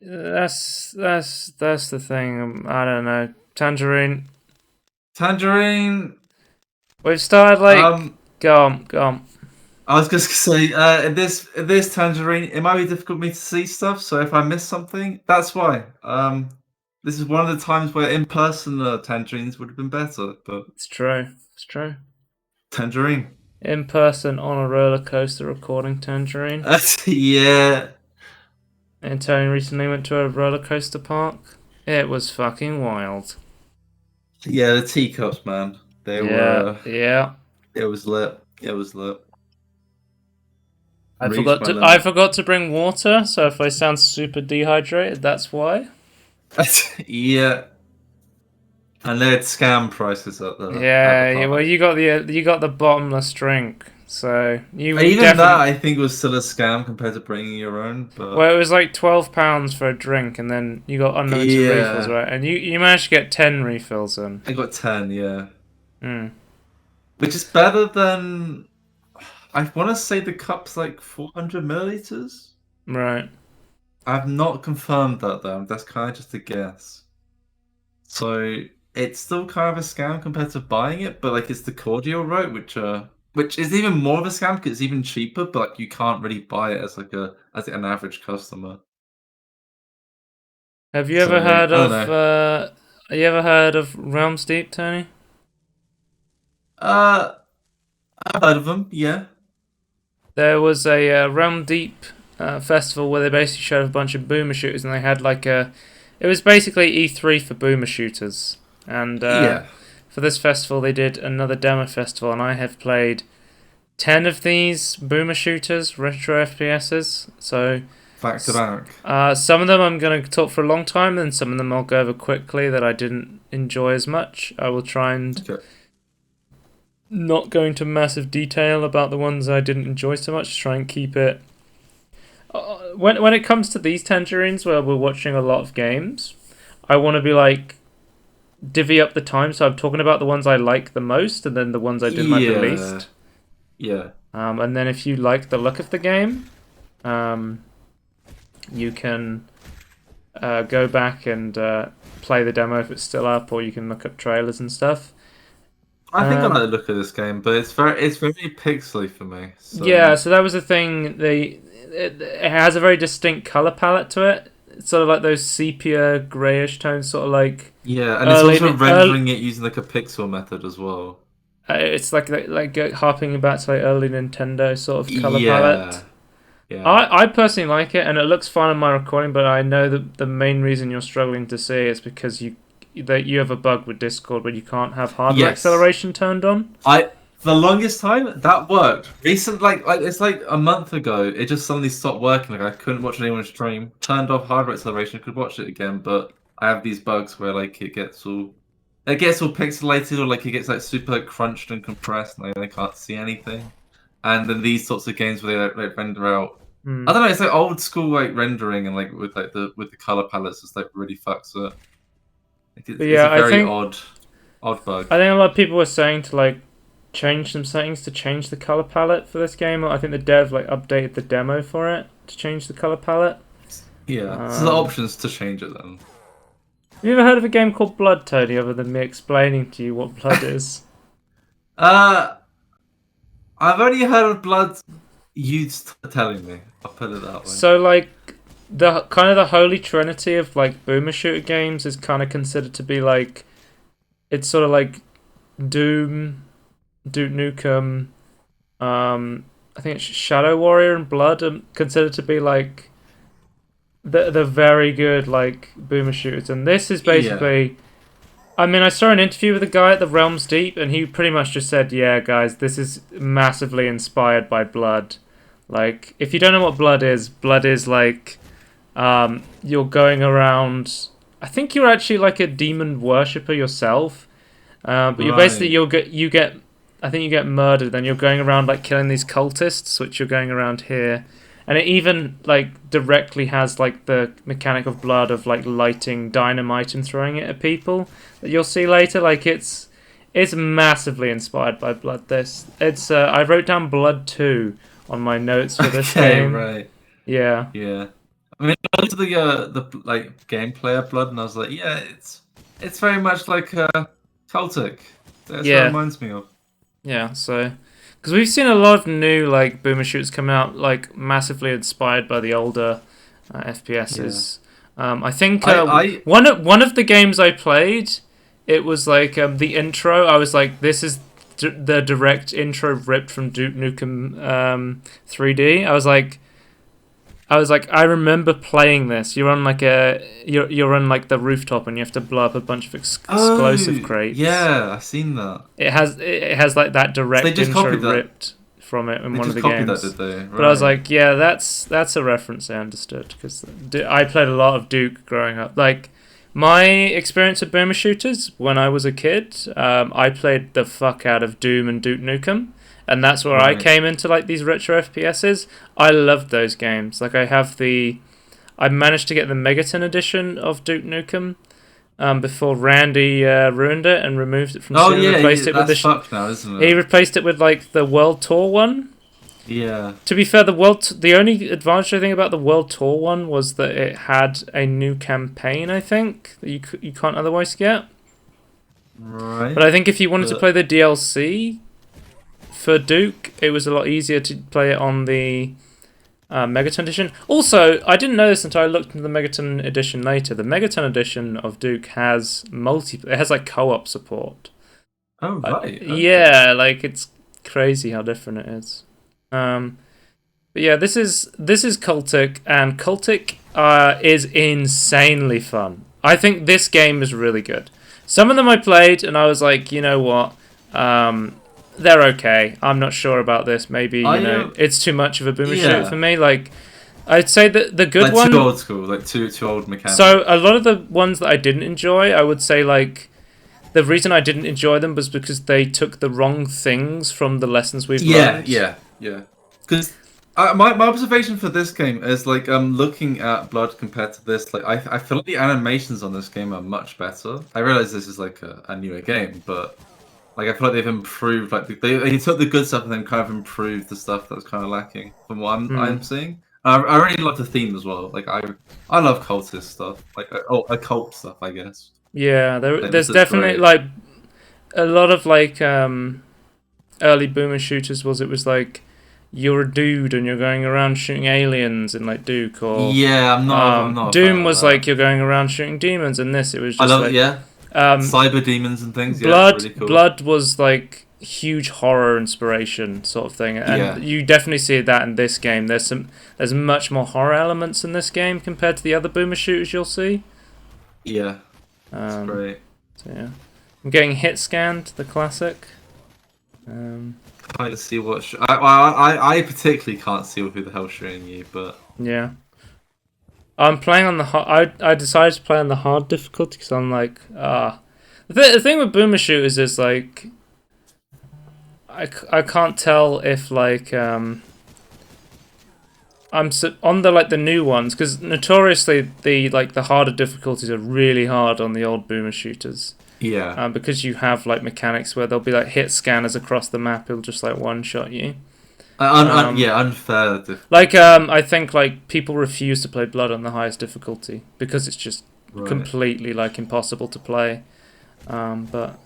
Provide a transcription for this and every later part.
That's the thing. I don't know. Tangerine. Tangerine. We've started like. Um, Go on, go on. I was just gonna say, in this Tangerine, it might be difficult for me to see stuff. So if I miss something, that's why. This is one of the times where in-person Tangerines would have been better. But It's true. It's true. Tangerine. In person on a roller coaster recording Tangerine. Yeah. And Tony recently went to a roller coaster park. It was fucking wild. Yeah, the teacups, man. They Yeah, were. yeah. It was lit. It was lit. I Reached forgot my to I limit. forgot to bring water, so if I sound super dehydrated, that's why. Yeah, and they had scam prices at the Yeah, yeah. Well, park. you got the bottomless drink, so you Even that, definitely. I think, was still a scam compared to bringing your own. But Well, it was like £12 for a drink, and then you got unlimited refills, yeah, right? And you managed to get 10 refills in. I got 10. Yeah, Hmm. which is better than I want to say the cup's like 400 milliliters. Right. I've not confirmed that though. That's kind of just a guess. So it's still kind of a scam compared to buying it, but like it's the cordial route, which is even more of a scam because it's even cheaper, but like you can't really buy it as like an average customer. Have you So ever I heard don't of? know. You ever heard of Realms Deep, Tony? Uh, I've heard of them. Yeah. There was a Realm Deep festival where they basically showed a bunch of boomer shooters, and they had like a. It was basically E3 for boomer shooters, and Yeah. for this festival they did another demo festival, and I have played 10 of these boomer shooters, retro FPSs. So Back to back. some of them I'm going to talk for a long time, and some of them I'll go over quickly that I didn't enjoy as much. I will try and Okay. not go into massive detail about the ones I didn't enjoy so much. Try and keep it. When it comes to these tangerines, where we're watching a lot of games, I want to be like divvy up the time. So I'm talking about the ones I like the most, and then the ones I didn't like the Yeah. least. Yeah. And then if you like the look of the game, um, you can go back and play the demo if it's still up, or you can look up trailers and stuff. I think I like Um, the look of this game, but it's very pixely for me. yeah, So so that was the thing. It has a very distinct color palette to it. It's sort of like those sepia grayish tones, sort of like yeah, and it's also early. rendering it using like a pixel method as well. It's like harping back to like early Nintendo sort of color palette. Yeah. Yeah. I personally like it, and it looks fine on my recording. But I know that the main reason you're struggling to see is because you have a bug with Discord where you can't have hardware Yes. acceleration turned on. I the longest time that worked. Recent like it's like a month ago. It just suddenly stopped working. Like I couldn't watch anyone stream. Turned off hardware acceleration. Could watch it again, but I have these bugs where like it gets all pixelated or like it gets like super crunched and compressed, and I can't see anything. And then these sorts of games where they like render out. I Hmm. don't know. It's like old school like rendering and like with the color palettes, just like really fucks it. Like, But it's a yeah, very odd bug. I think a lot of people were saying to like change some settings to change the color palette for this game. I think the dev like updated the demo for it to change the color palette. Yeah. So the Um, options to change it then. have you ever heard of a game called Blood, Tony? Other than me explaining to you what blood is. Uh, I've only heard of blood used telling me. I'll put it that way. So like the kind of the holy trinity of like boomer shooter games is kind of considered to be like it's sort of like Doom, Duke Nukem. I think it's Shadow Warrior and Blood are considered to be like the very good like boomer shooters, and this is Yeah. basically. I mean, I saw an interview with a guy at the Realms Deep, and he pretty much just said, "Yeah, guys, this is massively inspired by Blood. Like, if you don't know what Blood is like, you're going around. I think you're actually like a demon worshipper yourself, but you're basically Right. you get. I think you get murdered. Then you're going around like killing these cultists, which you're going around here, and it even like directly has like the mechanic of Blood of like lighting dynamite and throwing it at people that you'll see later. Like it's massively inspired by Blood. This it's I wrote down Blood 2 on my notes for this Okay. game. Right. Yeah. Yeah. I mean, I looked at the like gameplay of Blood, and I was like, yeah, it's very much like Celtic. That's what it Yeah, reminds me of. yeah. So, because we've seen a lot of new like boomer shooters coming out, like massively inspired by the older Yeah. FPSs. I think I one of the games I played, it was like the intro. I was like, this is the direct intro ripped from Duke Nukem 3D. I was like, I remember playing this. You're on like you're on like the rooftop and you have to blow up a bunch of explosive Oh, crates. yeah, I've seen that. It has like that So they direct just intro copied that. ripped from it in They one of just the copied that, games. did they? But I was Right. like, yeah, that's a reference I understood because I played a lot of Duke growing up. Like my experience of boomer shooters when I was a kid, I played the fuck out of Doom and Duke Nukem, and that's where I Right. came into like these retro FPSs. I loved those games. Like I managed to get the Megaton edition of Duke Nukem before Randy ruined it and removed it from Oh Steam and yeah, replaced it with that's fucked now, isn't he it? replaced it with like the World Tour one. Yeah. To be fair, the only advantage I think about the World Tour one was that it had a new campaign. I think that you can't otherwise get. But Right. I think if you wanted to But play the DLC for Duke, it was a lot easier to play it on the Megaton edition. Also, I didn't know this until I looked into the Megaton edition later. The Megaton edition of Duke has it has like co-op support. oh right, okay. Yeah, like it's crazy how different it is. But yeah, this is Cultic, and Cultic is insanely fun. I think this game is really good. Some of them I played, and I was like, you know what, they're okay. I'm not sure about this. Maybe I it's too much of a boomer shoot for yeah, me. Like, I'd say that the good like too one. old school, like too old So mechanics. a lot of the ones that I didn't enjoy, I would say like the reason I didn't enjoy them was because they took the wrong things from the lessons we've Yeah, learned. yeah, yeah. Because my observation for this game is like looking at Blood compared to this, like I feel like the animations on this game are much better. I realize this is like a newer game, but like I feel like they've improved. Like they took the good stuff and then kind of improved the stuff that's kind of lacking from what I'm Hmm. seeing. I really love the theme as well. Like I love cultist stuff, like occult stuff, I guess. Yeah, Like there's this is definitely great. like a lot of like early boomer shooters was it was like you're a dude and you're going around shooting aliens in like Duke or Yeah, I'm not a fan Doom of was that. like you're going around shooting demons and this it was I just love like yeah, um cyber demons and things. Yeah, really cool. Blood was like huge horror inspiration sort of thing and Yeah, you definitely see that in this game. There's much more horror elements in this game compared to the other boomer shooters you'll see. yeah, it's Um great. so yeah. I'm getting hit scanned, the classic. Um Can't see what I particularly can't see who the hell's shooting you, but yeah. I'm playing on the hard. I decided to play on the hard difficulty because I'm like, The thing with boomer shooters is like, I can't tell if like on the like the new ones because notoriously the harder difficulties are really hard on the old boomer shooters. yeah, Because you have like mechanics where there'll be like hit scanners across the map. It'll just like one shot you. yeah, Um, unfair. I think like people refuse to play Blood on the highest difficulty because it's just Right. completely like impossible to play. But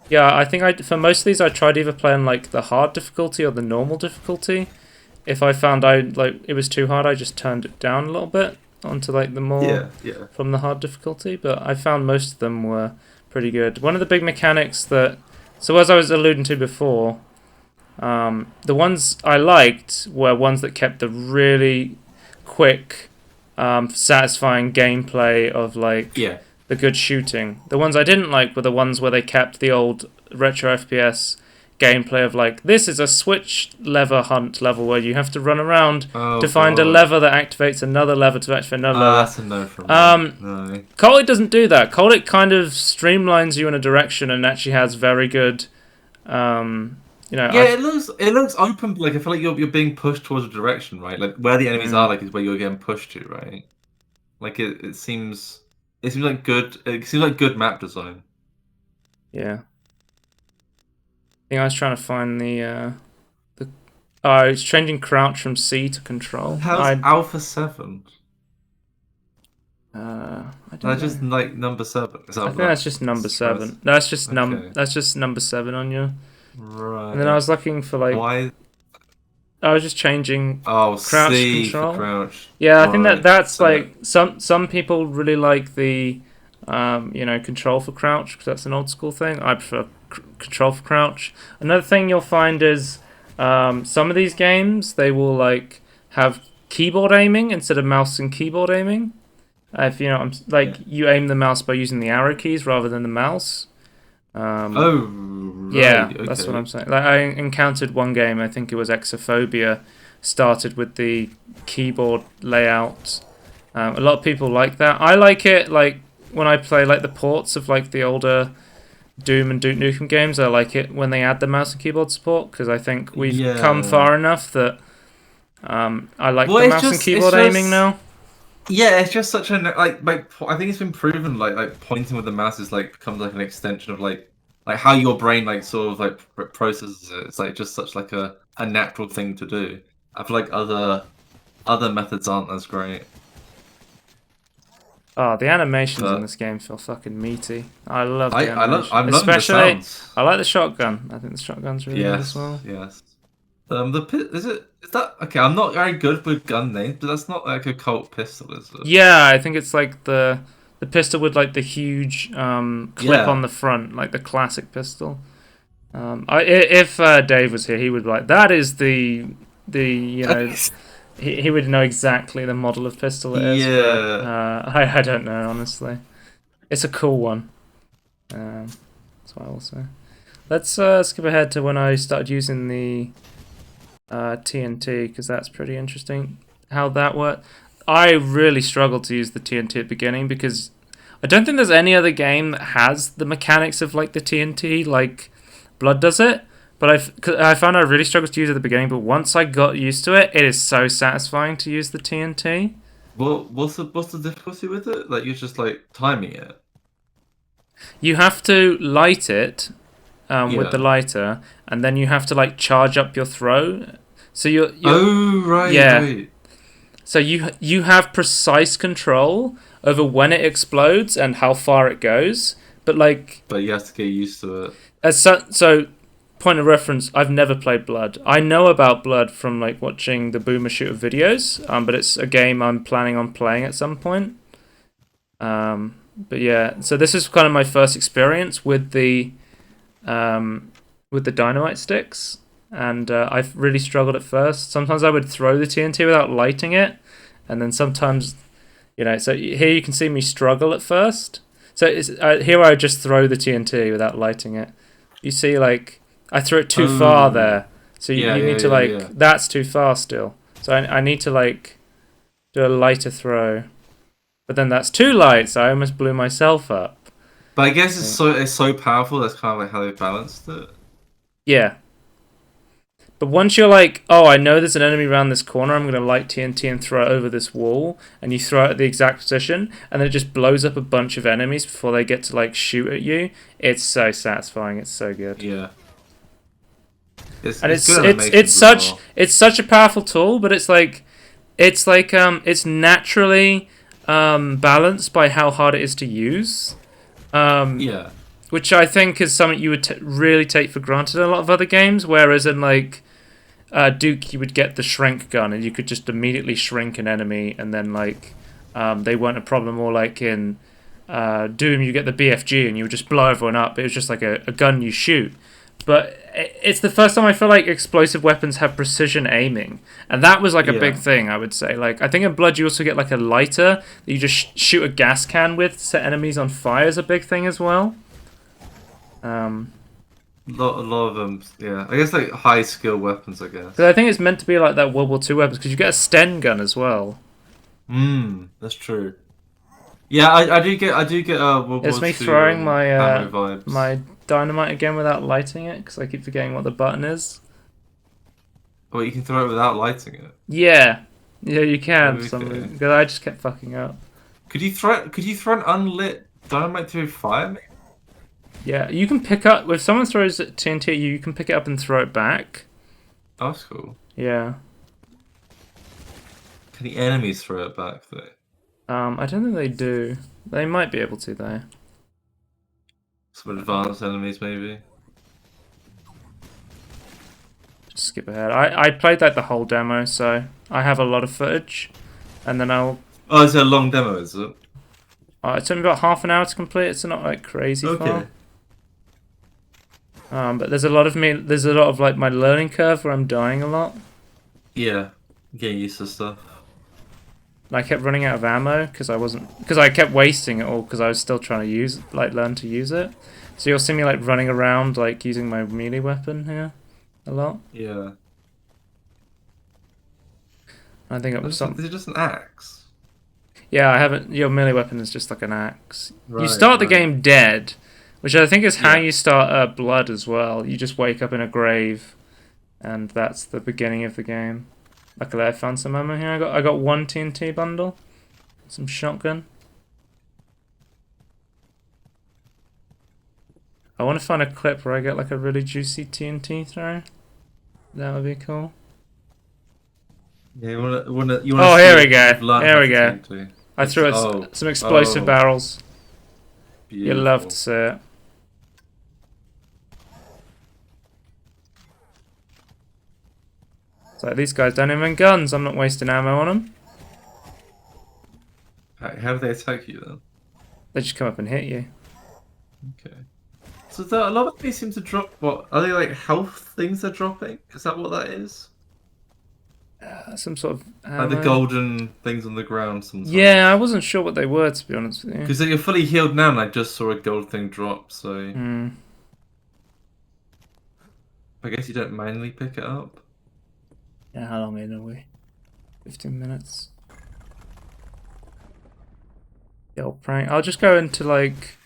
yeah, I think for most of these I tried either playing like the hard difficulty or the normal difficulty. If I found I like it was too hard, I just turned it down a little bit onto like the more Yeah, yeah, from the hard difficulty. But I found most of them were pretty good. One of the big mechanics that so as I was alluding to before, the ones I liked were ones that kept the really quick, satisfying gameplay of like yeah. the good shooting. The ones I didn't like were the ones where they kept the old retro FPS gameplay of like this is a switch lever hunt level where you have to run around Oh to find a god. lever that activates another lever to activate another lever. That's a no from me. No. Colic doesn't do that. Colic kind of streamlines you in a direction and actually has very good. Um, Yeah, I it looks open, but like I feel like you're being pushed towards a direction, right? Like where the enemies are, mm, like is where you're getting pushed to, right? Like it seems like good. It seems like good map design. yeah. I think I was trying to find the. Oh, it's changing crouch from C to control. How's Alpha 7? I don't That's just know. like number 7. Is I that think like that's just number surprise? 7. No, Okay. that's just number 7 on you. And then I Right. was looking for like Why? I was just changing Oh, crouch C for control. crouch. Yeah, I think that Right. that's So like some people really like the control for crouch because that's an old school thing. I prefer control for crouch. Another thing you'll find is some of these games they will like have keyboard aiming instead of mouse and keyboard aiming. If you know, like yeah. you aim the mouse by using the arrow keys rather than the mouse. Um, Oh, yeah, right. that's what I'm Okay. saying. Like I encountered one game, I think it was Exophobia, started with the keyboard layout. A lot of people like that. I like it like when I play like the ports of like the older Doom and Duke Nukem games. I like it when they add the mouse and keyboard support because I think we've come Yeah. far enough that I like Well, the mouse and it's keyboard aiming just now. yeah, it's just such a I think it's been proven like pointing with the mouse is like becomes like an extension of like how your brain like sort of like processes it. It's like just such like a natural thing to do. I feel like other methods aren't as great. Oh, the animations in But this game feel fucking meaty. I love the animation. I'm loving the Especially, sounds. I like the shotgun. I think the shotgun's really good as Yes, well. yes. Is that okay? I'm not very good with gun names, but that's not like a Colt pistol, is it? Yeah, I think it's like the pistol with like the huge clip on Yeah. the front, like the classic pistol. If Dave was here, he would be like, that is the he would know exactly the model of pistol it is, but Yeah. I don't know honestly. It's a cool one. That's what I will say. Let's skip ahead to when I started using the TNT because that's pretty interesting. How that worked. I really struggled to use the TNT at the beginning because I don't think there's any other game that has the mechanics of like the TNT like Blood does it. But I found I really struggled to use it at the beginning. But once I got used to it, it is so satisfying to use the TNT. Well, what's the difficulty with it? Like you're just like timing it. You have to light it with the Yeah. lighter, and then you have to like charge up your throw. So you're Oh, right, yeah. right. So you have precise control over when it explodes and how far it goes. But like But you have to get used to it. so point of reference, I've never played Blood. I know about Blood from like watching the Boomer Shooter videos. But it's a game I'm planning on playing at some point. But yeah, so this is kind of my first experience with the dynamite sticks, and I've really struggled at first. Sometimes I would throw the TNT without lighting it, and then sometimes, so here you can see me struggle at first. So here I just throw the TNT without lighting it. You see, like, I threw it too far Oh, there. So yeah, you yeah, need to, yeah, like, yeah. that's too far still. So I need to, like, do a lighter throw. But then that's too light, so I almost blew myself up. But I guess it's so powerful. That's kind of like how they balanced it. Yeah. But once you're like, oh, I know there's an enemy around this corner, I'm going to light TNT and throw it over this wall, and you throw it at the exact position, and then it just blows up a bunch of enemies before they get to like shoot at you. It's so satisfying. It's so good. Yeah. And It's good animations as well. it's such a powerful tool, but it's naturally balanced by how hard it is to use. Yeah. Which I think is something you would really take for granted in a lot of other games, whereas in like Duke, you would get the shrink gun, and you could just immediately shrink an enemy, and then like they weren't a problem. Or like in Doom, you get the BFG, and you would just blow everyone up. It was just like a gun you shoot. But it's the first time I feel like explosive weapons have precision aiming, and that was like a big thing. I would say, like I think in Blood you also get like a lighter that you just shoot a gas can with to set enemies on fire is a big thing as well. A lot of them, yeah. I guess like high skill weapons, I guess. But I think it's meant to be like that World War II weapons because you get a Sten gun as well. That's true. Yeah, I do get World It's War me Two throwing ammo vibes. my dynamite again without lighting it because I keep forgetting what the button is. Well, you can throw it without lighting it. Yeah, you can. Okay. Because I just kept fucking up. Could you throw an unlit dynamite through fire? Yeah, you can pick up if someone throws TNT at you. You can pick it up and throw it back. Oh, that's cool. Yeah. Can the enemies throw it back though? I don't think they do. They might be able to though. Some advanced enemies, maybe. Just skip ahead. I played like the whole demo, so I have a lot of footage, and then I'll. Oh, it's a long demo, is it? It took me about half an hour to complete. It's not like crazy Okay. far. But there's a lot of me. There's a lot of like my learning curve where I'm dying a lot. Yeah. Getting used to stuff. And I kept running out of ammo because I kept wasting it all because I was still trying to learn to use it. So you'll see me like running around like using my melee weapon here a lot. Yeah. I think it was something. Is it just an axe? Yeah, I haven't. Your melee weapon is just like an axe. Right, You start the right. game dead, which I think is how Yeah. you start Blood as well. You just wake up in a grave, and that's the beginning of the game. Luckily, I found some ammo here. I got one TNT bundle, some shotgun. I want to find a clip where I get like a really juicy TNT throw. That would be cool. Yeah, you wanna Oh, see here if we go. you've learned Here how we to go. TNT. I threw some explosive barrels. Beautiful. You'll love to see it. It's like these guys don't even have guns. I'm not wasting ammo on them. How do they attack you then? They just come up and hit you. Okay. So a lot of these seem to drop. What are they, like health things they're dropping? Is that what that is? Some sort of ammo. Like the golden things on the ground sometimes. Yeah, I wasn't sure what they were, to be honest with you. Because you're fully healed now, and I just saw a gold thing drop. So I guess you don't manually pick it up. Yeah, how long in are we? 15 minutes. The old prank. I'll just go into like.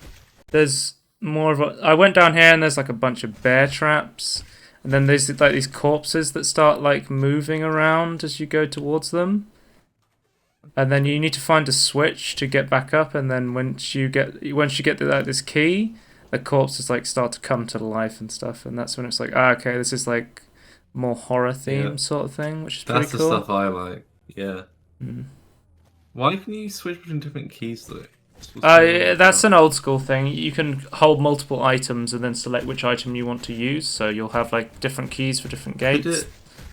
There's more of a. I went down here and there's like a bunch of bear traps. And then there's like these corpses that start like moving around as you go towards them. And then you need to find a switch to get back up. And then once you get this key, the corpses like start to come to life and stuff. And that's when it's like, okay, this is like more horror theme sort of thing, which is pretty cool. That's the stuff I like. Yeah. Why can you switch between different keys though? That's an old school thing. You can hold multiple items and then select which item you want to use. So you'll have like different keys for different gates,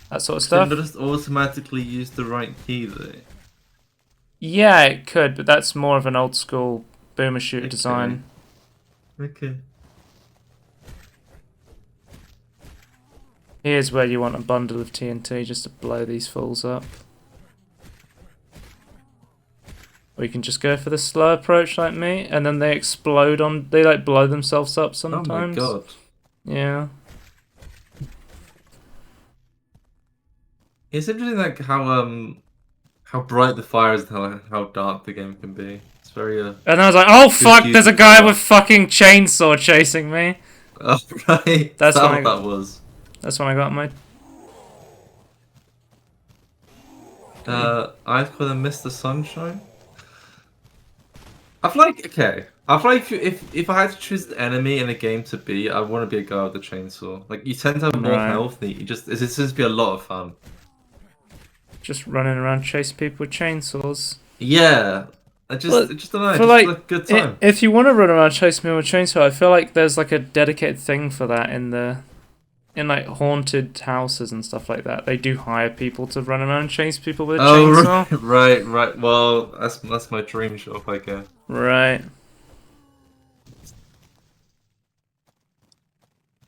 that sort of stuff. Could it just automatically use the right key though? Yeah, it could, but that's more of an old school boomer shooter design. Okay. Here's where you want a bundle of TNT just to blow these fools up. Or you can just go for the slow approach like me, and then they explode on. They like blow themselves up sometimes. Oh my god. Yeah. It's interesting, like how bright the fire is and how dark the game can be. It's very And I was like, oh fuck! There's a guy color. with fucking chainsaw chasing me. Oh right. That's what that was. That's when I got my. I've got to miss the sunshine. I feel like if I had to choose the enemy in a game to be, I want to be a guy with a chainsaw. Like you tend to have more health. And it's just be a lot of fun. Just running around chasing people with chainsaws. Yeah, I just don't know. Just like a good time. If you want to run around chasing people with chainsaw, I feel like there's like a dedicated thing for that in like haunted houses and stuff like that. They do hire people to run around and chase people with a chainsaw. Right. Well, that's my dream job, I guess. Right.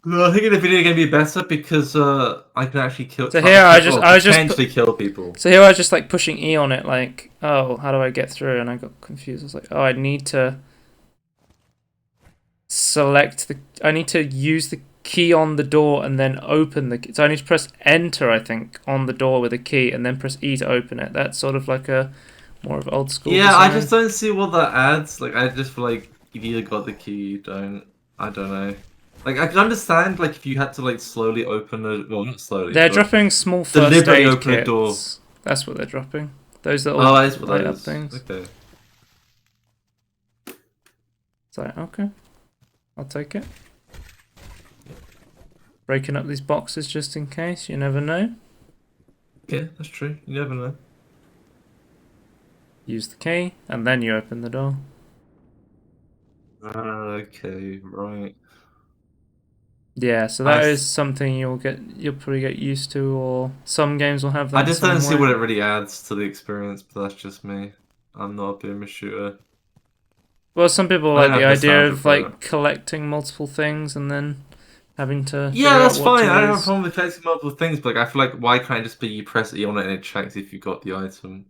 I think in a video game be better because I can actually kill. So here I just potentially kill people. So here I was just like pushing E on it, like, oh, how do I get through? And I got confused. I was like, oh, I need to use the key on the door and then open the key. So I need to press enter, I think, on the door with a key and then press E to open it. That's sort of like a more of old school design. I just don't see what that adds. Like I just feel like you either got the key, you don't. I don't know. Like I can understand like if you had to like slowly open a not slowly. They're dropping small first aid open kits. a door. That's what they're dropping. Those little that's what light that up is. things. Okay. It's like, okay, I'll take it. Breaking up these boxes just in case. You never know. Yeah, that's true. You never know. use the key, and then you open the door. Okay, right. Yeah, so I, that is s- something you'll probably get used to, or some games will have I that, just don't some see what won't. it really adds to the experience, but that's just me. I'm not a boomer shooter. Well, some people I like don't the have idea nostalgia of for it. like collecting multiple things and then having to Yeah, figure out that's what to fine. I don't have a use. problem with collecting multiple things, but like, I feel like why can't it just be you press E on it and it checks if you got the item?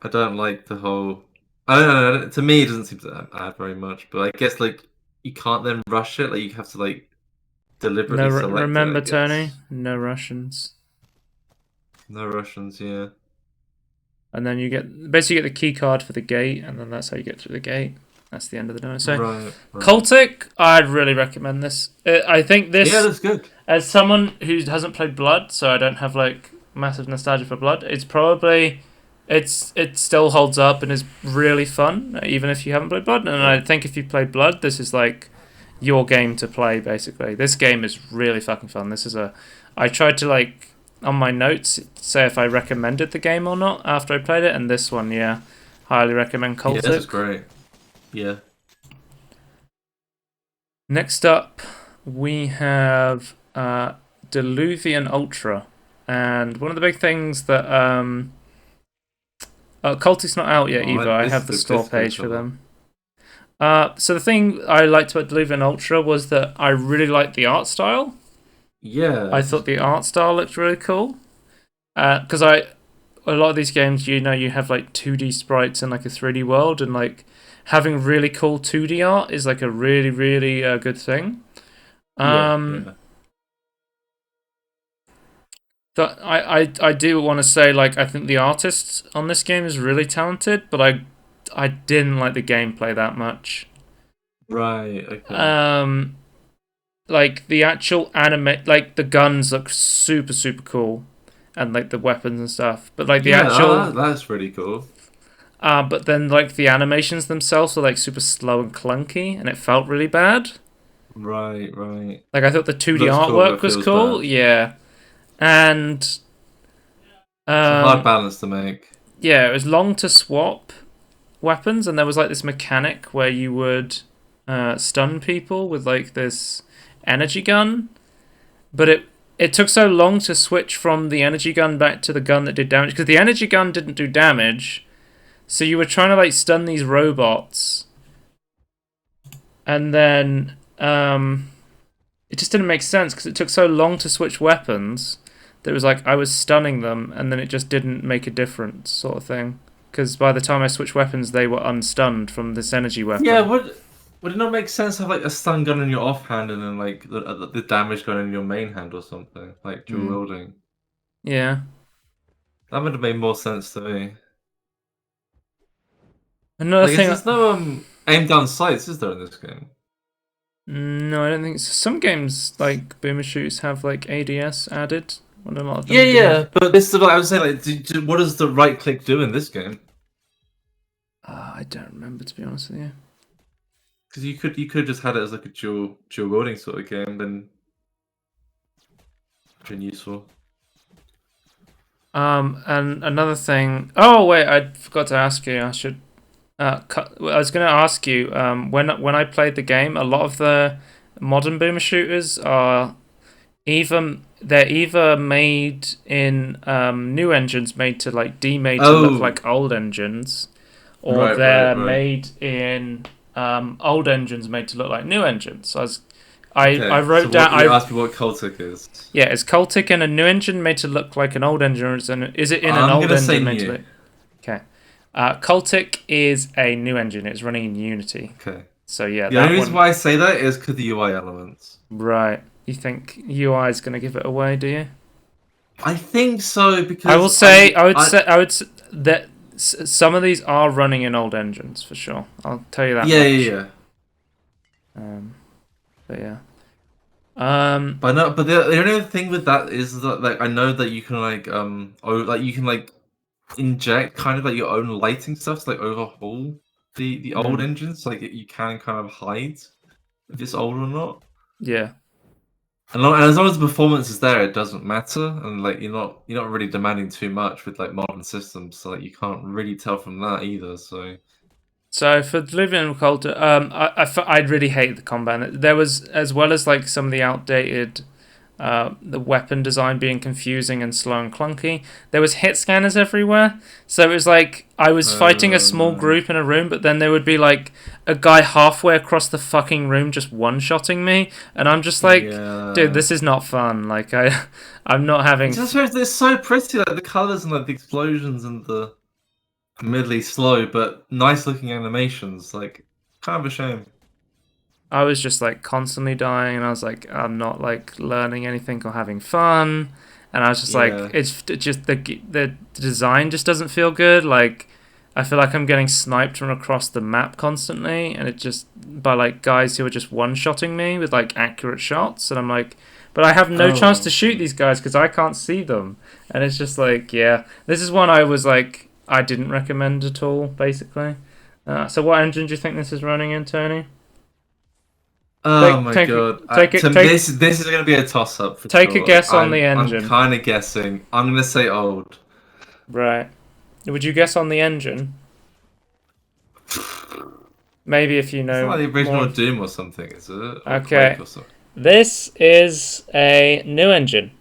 I don't like the whole. I don't know. To me, it doesn't seem to add very much. But I guess like you can't then rush it. Like you have to like No, deliberately select it. I remember Tony, guess. no Russians. No Russians. Yeah. And then you basically get the key card for the gate, and then that's how you get through the gate. That's the end of the demo. So, Right. Right. CULTIC, I'd really recommend this. I think Yeah, this, that's good. as someone who hasn't played Blood, so I don't have like massive nostalgia for Blood. It's probably it still holds up and is really fun, even if you haven't played Blood. And I Right. think if you played Blood, this is like your game to play. Basically, this game is really fucking fun. This is a. I tried to like on my notes say if I recommended the game or not after I played it, and this one, yeah, highly recommend Yeah, this is CULTIC. great. Yeah. Next up, we have Diluvian Ultra, and one of the big things that CULTIC's not out yet Oh, either. I have this the looks store this good page for cover. them. So the thing I liked about Diluvian Ultra was that I really liked the art style. I Yeah. thought the art style looked really cool. Because a lot of these games, you have like 2D sprites in like a 3D world, and like having really cool 2D art is like a really, really good thing. Yeah. Um, Yeah. but I do want to say like I think the artist on this game is really talented, but I didn't like the gameplay that much. Right. Okay. Um, like the actual anime, like the guns look super super cool, and like the weapons and stuff. But like the Yeah. actual That's really cool. but then like the animations themselves were like super slow and clunky, and it felt really bad. Right. Right. Like I thought the 2D Looks cool, artwork but was feels cool, bad. yeah, and It's a hard um, balance to make. yeah, it was long to swap weapons, and there was like this mechanic where you would stun people with like this energy gun, but it took so long to switch from the energy gun back to the gun that did damage because the energy gun didn't do damage. So you were trying to like stun these robots, and then it just didn't make sense because it took so long to switch weapons that it was like I was stunning them, and then it just didn't make a difference, sort of thing. Because by the time I switched weapons, they were unstunned from this energy Yeah, weapon. would it not make sense to have like a stun gun in your offhand and then like the damage gun in your main hand or something like dual Mm. wielding? Yeah. That would have made more sense to me. Another Like, thing. there's no aim down sights, is there in this game? No, I don't think so. Some games like boomer shoots have like ADS added. Well, a lot of Yeah, them do. yeah, but this is what I was saying. Like, what does the right click do in this game? I don't remember to be honest with you. Because you could just had it as like a dual wielding sort of game, then been useful. And another thing. Oh wait, I forgot to ask you. I should. I was going to ask you. When I played the game, a lot of the modern boomer shooters are they're either made in new engines made to like demade to look Oh, like old engines, or right, right, they're right. made in old engines made to look like new engines. So I Okay, so wrote down what you asked me what CULTIC is? yeah, is Cultic in a new engine made to look like an old engine, or is it in an I'm old gonna say engine made to new. look? Okay. Cultic is a new engine. It's running in Unity. Okay. So yeah, The only that reason one. why I say that is because the UI elements. Right. You think UI is going to give it away? Do you? I think so I will because say. I would say that some of these are running in old engines for sure. I'll tell you that yeah, yeah, much. yeah. Um. But yeah. Um. But no, but the only thing with that is that like I know that you can like like you can like inject kind of like your own lighting stuff to like overhaul the old mm, engines. Like you can kind of hide if it's old or not. yeah. And as long as the performance is there, it doesn't matter, and like you're not really demanding too much with like modern systems, so like you can't really tell from that either. So for Diluvian and CULTIC, I really hate the combat. There was, as well as like some of the outdated, the weapon design being confusing and slow and clunky. There was hit scanners everywhere, so it was like I was fighting a small No. group in a room, but then there would be like a guy halfway across the fucking room just one-shotting me, and I'm just like, Yeah. dude, this is not fun. Like I'm not having. It's so pretty, like the colors and like the explosions and the admittedly slow but nice looking animations. Like, kind of a shame. I was just like constantly dying, and I was like, I'm not like learning anything or having fun, and I was just like, Yeah. it's just the design just doesn't feel good. Like, I feel like I'm getting sniped from across the map constantly, and it just by like guys who are just one-shotting me with like accurate shots, and I'm like, but I have no chance to Oh. shoot these guys because I can't see them, and it's just like, yeah, this is one I was like, I didn't recommend at all, basically. So what engine do you think this is running in, Tony? Oh my god. This is gonna be a toss up for Take a sure. guess on the I'm engine. kind of guessing. I'm gonna say old. Right. Would you guess on the engine? Maybe if you It's not know like the original more. Doom or something, is it? Or Okay. Quake or something. This is a new engine.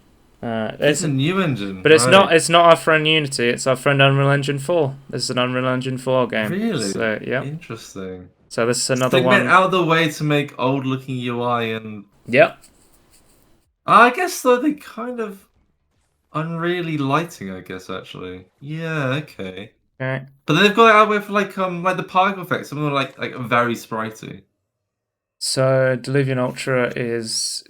It's a new engine, but it's right? not our friend Unity. It's our friend Unreal Engine 4. This is an Unreal Engine 4 game. Really? So yeah. Interesting. So this is So another they went one. out of the way to make old looking UI, and Yep. I guess though they kind of unreally lighting, I guess actually. Yeah, okay. Okay. But then they've got it out with like the particle effects, some of them are like very sprightly. So Diluvian Ultra is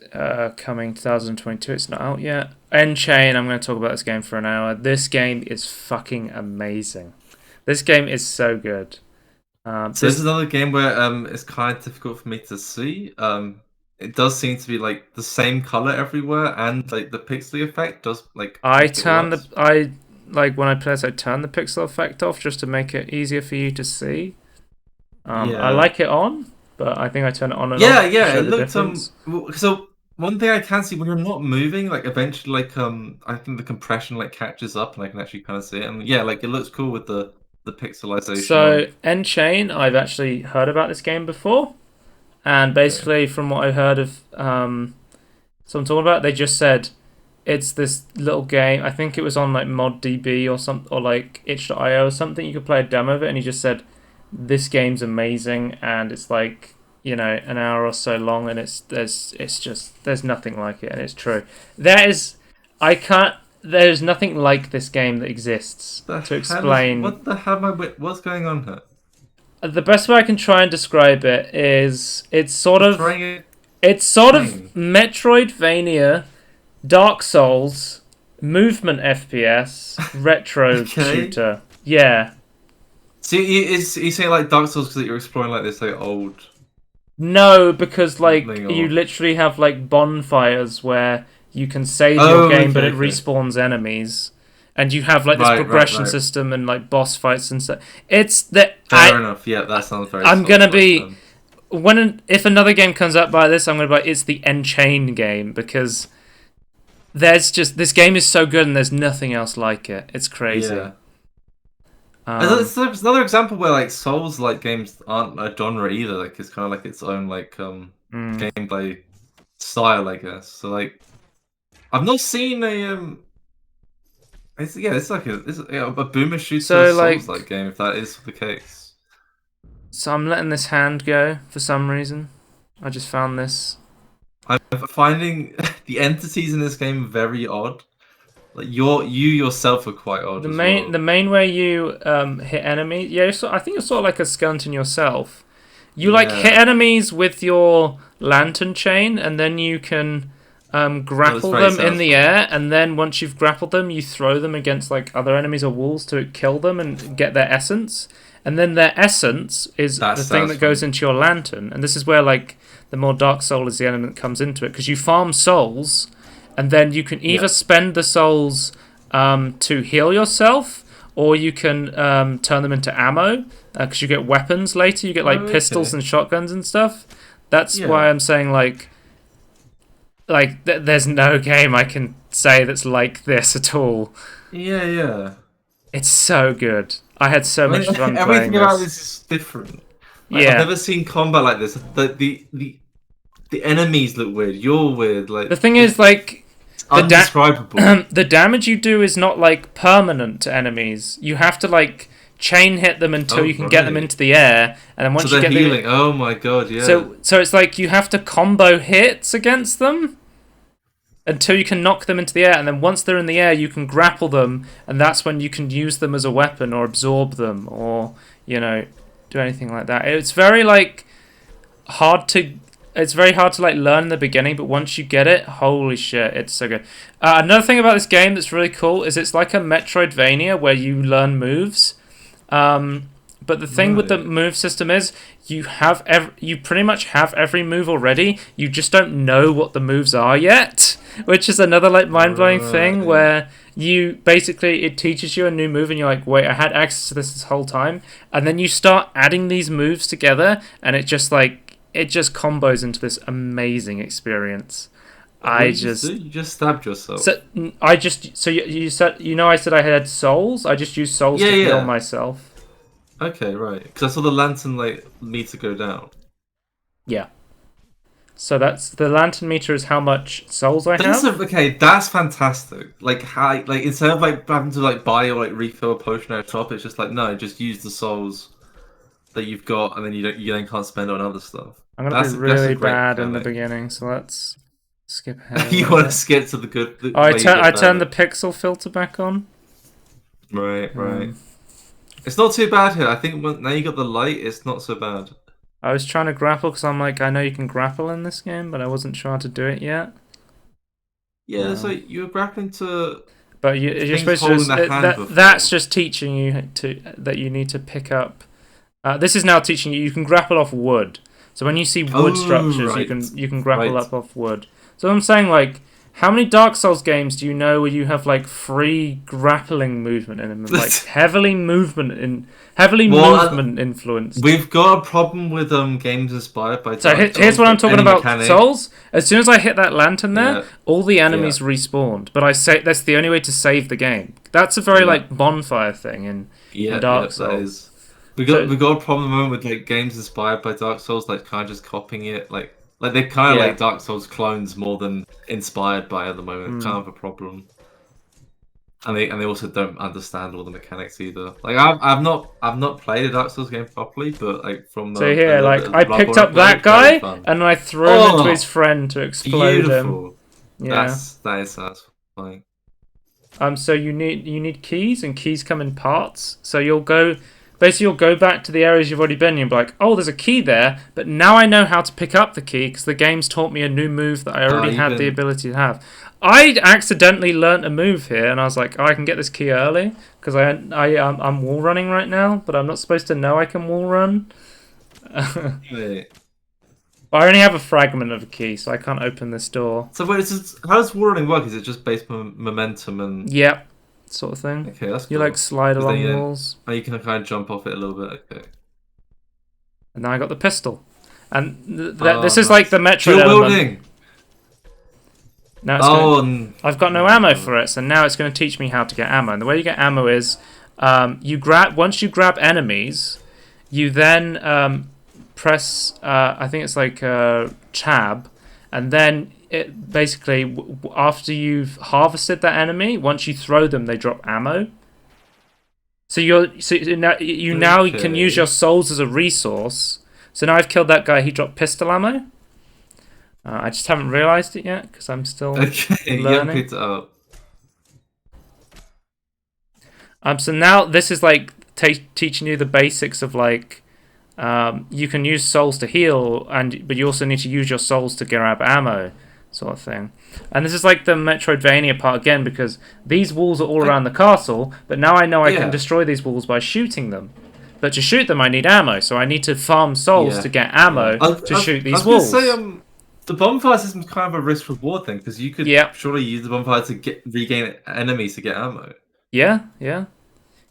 coming 2022. It's not out yet. ENCHAIN. I'm going to talk about this game for an hour. This game is fucking amazing. This game is so good. So this is another game where it's kind of difficult for me to see. It does seem to be like the same color everywhere, and like the pixely effect does like make it worse. I like when I play this, I turn the pixel effect off just to make it easier for you to see. I Yeah. like it on, but I think I turn it on and Yeah, off to yeah. show It the looked difference. so one thing I can see when you're not moving, like eventually like I think the compression like catches up and I can actually kind of see it. And yeah, like it looks cool with the pixelization on. So ENCHAIN, I've actually heard about this game before, and basically from what I heard of someone talking about, they just said it's this little game. I think it was on like ModDB or something, or like itch.io or something. You could play a demo of it, and he just said this game's amazing, and it's like, you know, an hour or so long, and it's just there's nothing like it, and it's true. There's nothing like this game that exists to explain. What the hell am I what's going on here? The best way I can try and describe it is it's sort of Trying it. Metroidvania, Dark Souls, movement FPS, retro Okay. shooter. Yeah. So you saying like Dark Souls because you're exploring like this like old. No, because like Something you or- literally have like bonfires where you can save Oh, your game, but okay, it okay. respawns enemies, and you have like this Right, progression right. system and like boss fights and stuff. It's that Fair enough. Yeah, that sounds very. I'm gonna be Souls-like, if another game comes out by this, I'm gonna be it's the ENCHAIN game because there's just this game is so good and there's nothing else like it. It's crazy. Yeah. Um, It's another example where like Souls like games aren't a genre either. Like it's kind of like its own like gameplay style, I guess. So like I've not seen a it's like a boomer shooter So, Souls like- like game if that is the case. so I'm letting this hand go for some reason. I just found this. I'm finding the entities in this game very odd. Like you yourself are quite odd. The as main well. the main way you hit enemies, yeah, I think you're sort of like a skeleton yourself. You like Yeah. hit enemies with your lantern chain, and then you can grapple very them in the satisfying. air, and then once you've grappled them, you throw them against like other enemies or walls to kill them and get their essence. And then their essence is That's the thing that goes satisfying. into your lantern, and this is where like the more Dark Soul is the element that comes into it, because you farm souls, and then you can either spend the souls to heal yourself, or you can turn them into ammo, because you get weapons later. You get like Oh, pistols okay. and shotguns and stuff. That's Yeah. why I'm saying like like there's no game I can say that's like this at all. Yeah, yeah. It's so good. I had so I mean, much fun playing everything about this. this is different. Like, I've Yeah. never seen combat like this. The enemies look weird. You're weird. The Like thing is, it's like, undescribable. the damage you do is not like permanent to enemies. You have to like chain hit them until Oh, you can get them right. into the air, and then So once you they're get healing. Oh my god, yeah. so it's like you have to combo hits against them until you can knock them into the air, and then once they're in the air, you can grapple them, and that's when you can use them as a weapon or absorb them or do anything like that. It's very like hard to. It's very hard to like learn in the beginning, but once you get it, holy shit, it's so good. Another thing about this game that's really cool is it's like a Metroidvania where you learn moves. But the thing with the move system is you pretty much have every move already. You just don't know what the moves are yet, which is another like mind-blowing thing where you basically it teaches you a new move and you're like, wait, I had access to this whole time, and then you start adding these moves together and it just combos into this amazing experience. You just stabbed yourself. So you said I said I had souls. I just used souls to heal myself. Okay, right. Because I saw the lantern like meter go down. Yeah. So that's the lantern meter is how much souls I have. Okay, that's fantastic. Like how instead of like having to like buy or like refill a potion at a shop, it's just like no, just use the souls that you've got, and then you then can't spend on other stuff. I'm gonna be really bad in the beginning, so let's skip ahead. You want to skip to the good? I turned the pixel filter back on. Right. It's not too bad here. I think now you got the light, it's not so bad. I was trying to grapple because I'm like, I know you can grapple in this game, but I wasn't sure how to do it yet. Yeah, so you were grappling to. But you're supposed to just that's just teaching you that you need to pick up. This is now teaching you can grapple off wood. So when you see wood structures, you can grapple up off wood. So I'm saying like, how many Dark Souls games do you know where you have like free grappling movement in them, and, like heavily movement influenced? We've got a problem with games inspired by. So here's what I'm talking about. Souls. As soon as I hit that lantern there, all the enemies respawned. But I say that's the only way to save the game. That's a very like bonfire thing in Dark Souls. We got a problem at the moment with like games inspired by Dark Souls, like kind of just copying it, like they're kind of like Dark Souls clones more than inspired by at the moment. Kind of a problem, and they also don't understand all the mechanics either. Like I've not played a Dark Souls game properly, but like from the I picked up that guy and I threw him into his friend to explode him. Yeah, that is satisfying. So you need keys, and keys come in parts. So you'll go back to the areas you've already been and you'll be like, oh, there's a key there, but now I know how to pick up the key because the game's taught me a new move that I already had the ability to have. I accidentally learnt a move here and I was like, oh, I can get this key early because I'm wall running right now, but I'm not supposed to know I can wall run. Wait. But I only have a fragment of a key, so I can't open this door. So wait, how does wall running work? Is it just based on momentum and... Yep. Sort of thing. Okay, that's cool. You like slide along walls. Oh, you can kind of jump off it a little bit. Okay. And now I got the pistol, and this is like the Metro element. Now I've got no ammo for it, so now it's going to teach me how to get ammo. And the way you get ammo is, once you grab enemies, you then press. I think it's like tab, and then. It basically after you've harvested that enemy, once you throw them, they drop ammo. So you now can use your souls as a resource. So now I've killed that guy. He dropped pistol ammo. I just haven't realized it yet because I'm still learning. You haven't picked it up. So now this is like teaching you the basics of like. You can use souls to heal, but you also need to use your souls to grab ammo. Sort of thing. And this is like the Metroidvania part again, because these walls are all around the castle, but now I know I can destroy these walls by shooting them. But to shoot them I need ammo, so I need to farm souls to get ammo to shoot these walls. I was going to say, the bonfire system is kind of a risk-reward thing, because you could surely use the bonfire to regain enemies to get ammo. Yeah.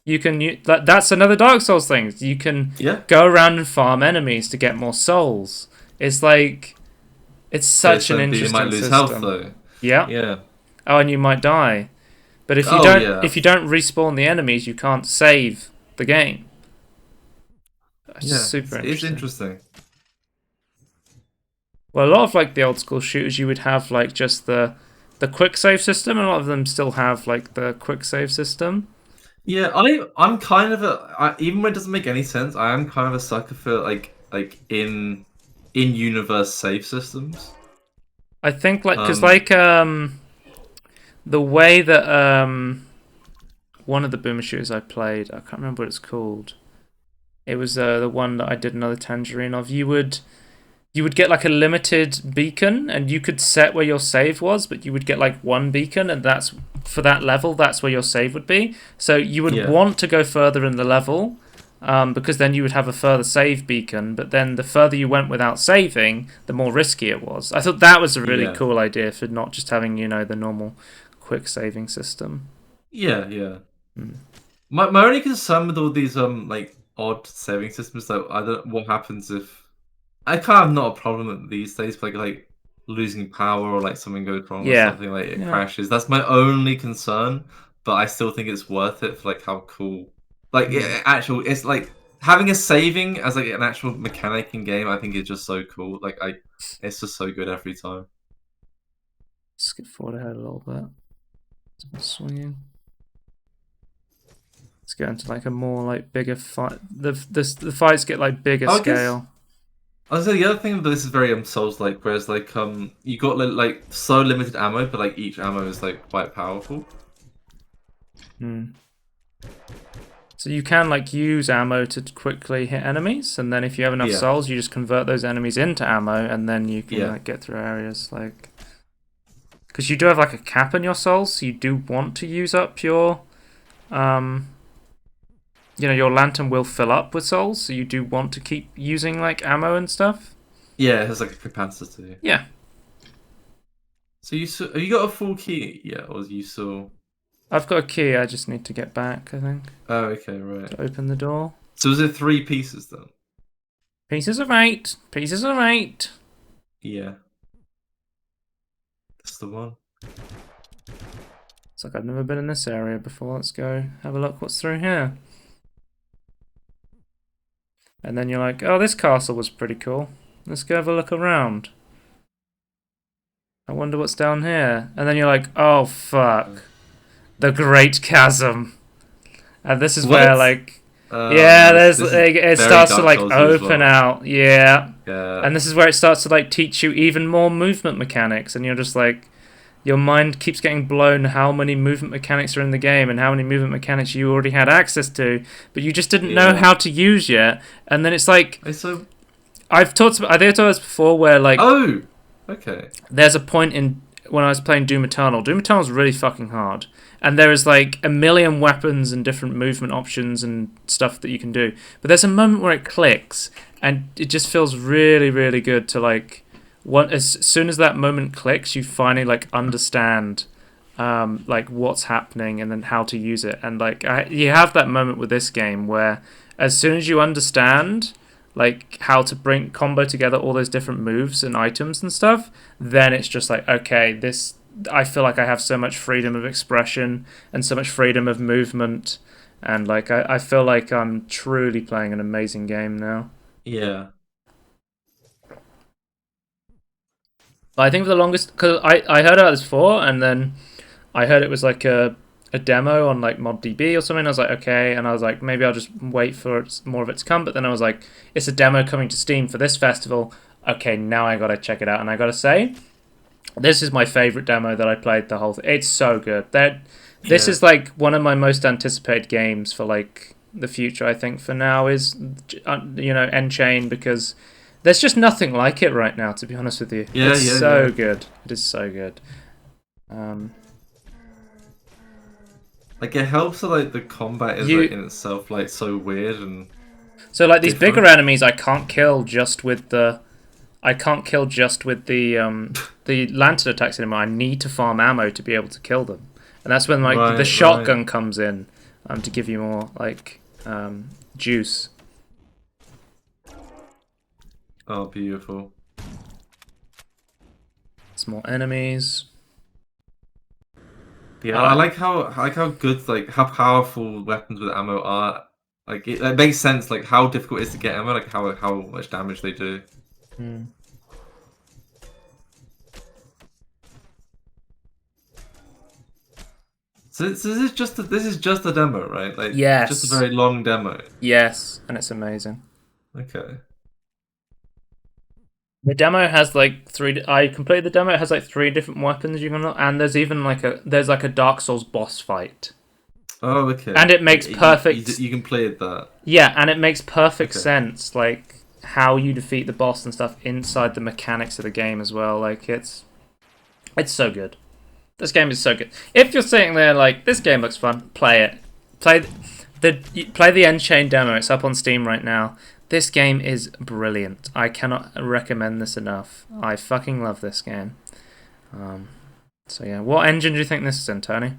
You can that's another Dark Souls thing. You can go around and farm enemies to get more souls. It's It's So such an you might interesting lose health system. though. Yeah. Yeah. Oh, and you might die. But if you Oh don't yeah. if you don't respawn the enemies, you can't save the game. That's Yeah. super It's interesting. interesting. Well, a lot of like the old school shooters, you would have like just the quick save system, and a lot of them still have like the quick save system. Yeah, I'm kind of even when it doesn't make any sense, I am kind of a sucker for in universe save systems. I think like because Um, like the way that one of the boomer shooters I played, I can't remember what it's called. It was the one that I did another Tangerine of. You would get like a limited beacon, and you could set where your save was, but you would get like one beacon, and that's for that level. That's where your save would be. So you would yeah, want to go further in the level, because then you would have a further save beacon. But then the further you went without saving, the more risky it was. I thought that was a really yeah, cool idea for not just having the normal quick saving system. yeah. Mm. My only concern with all these odd saving systems though, I don't what happens if I kind of not a problem these days, but like losing power or like something goes wrong or Yeah, something like it yeah. crashes. That's my only concern, but I still think it's worth it for like how cool, Mm. it's like having a saving as like an actual mechanic in game. I think is just so cool. It's just so good every time. Skip forward ahead a little bit. Swinging. Let's go into like a more like bigger fight. The fights get like bigger I guess scale. I was say the other thing that this is very Souls like, whereas you got so limited ammo, but like each ammo is like quite powerful. Hmm. So you can like use ammo to quickly hit enemies, and then if you have enough Yeah, souls, you just convert those enemies into ammo, and then you can yeah, like get through areas like. Because you do have like a cap on your souls, so you do want to use up your, um, your lantern will fill up with souls, so you do want to keep using like ammo and stuff. yeah. It has like a capacity. Yeah, So have you got a full key yet, or you saw? I've got a key. I just need to get back. I think Oh, okay, right. to open the door. So was it 3 pieces then? Pieces of 8. Pieces of 8. Yeah, that's the one. It's like I've never been in this area before. Let's go have a look what's through here. And then you're like, oh, this castle was pretty cool. Let's go have a look around. I wonder what's down here. And then you're like, oh, fuck. The Great Chasm. And this is where, What? like, Yeah, yeah, this is it very starts to, Dark like, Souls as open well. out. Yeah. Yeah, And this is where it starts to, like, teach you even more movement mechanics. And you're just like, your mind keeps getting blown how many movement mechanics are in the game and how many movement mechanics you already had access to, but you just didn't know yeah. how to use yet. And then it's like, It's so. I think I told this before, where like Oh, okay. there's a point in when I was playing Doom Eternal. Doom Eternal is really fucking hard, and there is like a million weapons and different movement options and stuff that you can do. But there's a moment where it clicks, and it just feels really, really good to like. As soon as that moment clicks, you finally like understand, like what's happening and then how to use it. And like you have that moment with this game where, as soon as you understand like how to bring combo together all those different moves and items and stuff, then it's just like, okay, this I feel like I have so much freedom of expression and so much freedom of movement, and like I feel like I'm truly playing an amazing game now. Yeah. But I think for the longest, because I heard about this before, and then I heard it was like a demo on like ModDB or something. I was like, okay, and I was like, maybe I'll just wait for more of it to come. But then I was like, it's a demo coming to Steam for this festival. Okay, now I gotta check it out, and I gotta say, this is my favorite demo that I played the whole thing. It's so good. This Yeah. is like one of my most anticipated games for like the future. I think for now is ENCHAIN, because there's just nothing like it right now. To be honest with you, Yeah, it's yeah, so yeah. good. It is so good. Like it helps that like the combat is like You in itself like so weird and So like these bigger different. enemies, I can't kill just with the the lantern attacks anymore. I need to farm ammo to be able to kill them, and that's when like the Right, right. shotgun comes in, to give you more like juice. Oh, beautiful. Some more enemies. Yeah, I like how good, like, how powerful weapons with ammo are. Like, it makes sense, like, how difficult it is to get ammo, like, how much damage they do. So this is just a demo, right? Like, Yes. just a very long demo. Yes, and it's amazing. Okay. The demo has like I completed the demo. It has like 3 different weapons you can unlock, and there's even like a Dark Souls boss fight. Oh, okay. And it makes perfect. You can play it that. Yeah, and it makes perfect sense, like how you defeat the boss and stuff inside the mechanics of the game as well. Like it's so good. This game is so good. If you're sitting there like this game looks fun, play it. Play the ENCHAIN demo. It's up on Steam right now. This game is brilliant. I cannot recommend this enough. I fucking love this game. So yeah, what engine do you think this is in, Tony?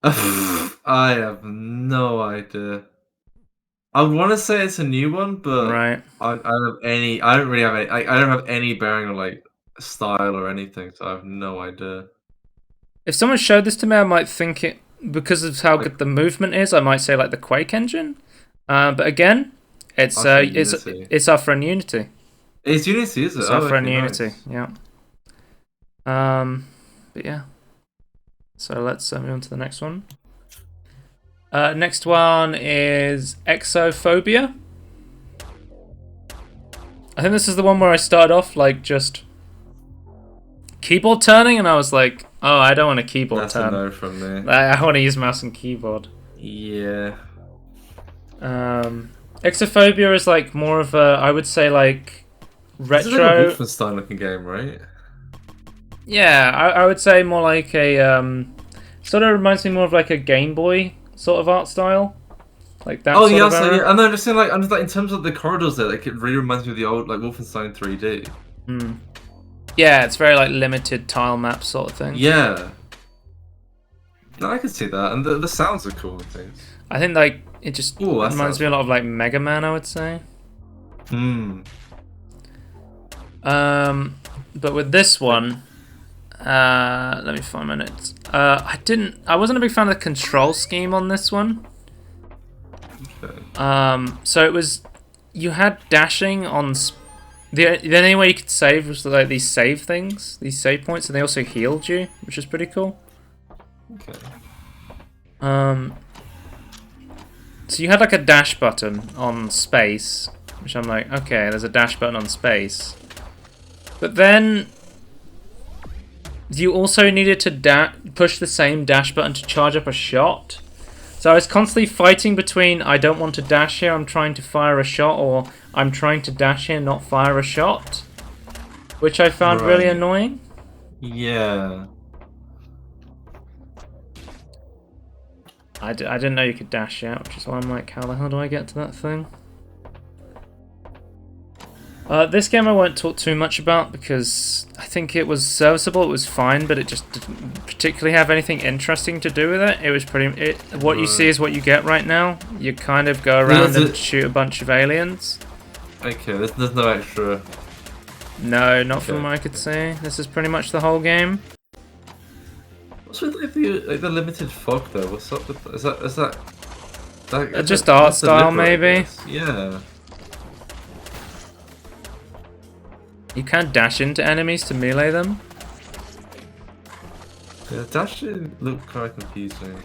I have no idea. I want to say it's a new one, but right. I don't really have any. I don't have any bearing on like style or anything, so I have no idea. If someone showed this to me, I might think it because of how good the movement is. I might say like the Quake engine, but again, it's our friend Unity. It's Unity, is it? It's our friend Unity. Yeah. But yeah. So let's move on to the next one. Next one is Exophobia. I think this is the one where I started off like just keyboard turning, and I was like, oh, I don't want a keyboard turn. That's a no from me. I want to use mouse and keyboard. Yeah. Exophobia is like more of a, I would say like retro. It's like a Wolfenstein looking game, right? Yeah, I would say more like a sort of reminds me more of like a Game Boy sort of art style, like that. Oh yeah, so, yeah. And I'm just saying, like, in terms of the corridors there, like, it really reminds me of the old like Wolfenstein 3D. Yeah, it's very like limited tile map sort of thing. Yeah. No, I can see that, and the sounds are cool and things. I think like it just reminds me a lot of like Mega Man, I would say. But with this one, let me find my notes. I wasn't a big fan of the control scheme on this one. Okay. So it was, you had dashing on. The only way you could save was like these save things, these save points, and they also healed you, which is pretty cool. Okay. So you had like a dash button on space, which I'm like, okay, there's a dash button on space. But then you also needed to push the same dash button to charge up a shot. So I was constantly fighting between I don't want to dash here, I'm trying to fire a shot, or I'm trying to dash here, not fire a shot. Which I found really annoying. Yeah. I didn't know you could dash yet, which is why I'm like, how the hell do I get to that thing? This game I won't talk too much about because I think it was serviceable, it was fine, but it just didn't particularly have anything interesting to do with it. It was what you see is what you get right now. You kind of go around and shoot a bunch of aliens. Okay, there's no extra. No, not from what I could see. This is pretty much the whole game. What's with like the limited fog though? What's up with that? Is that just art style maybe? Yeah. You can dash into enemies to melee them. Yeah, dash didn't look quite confusing.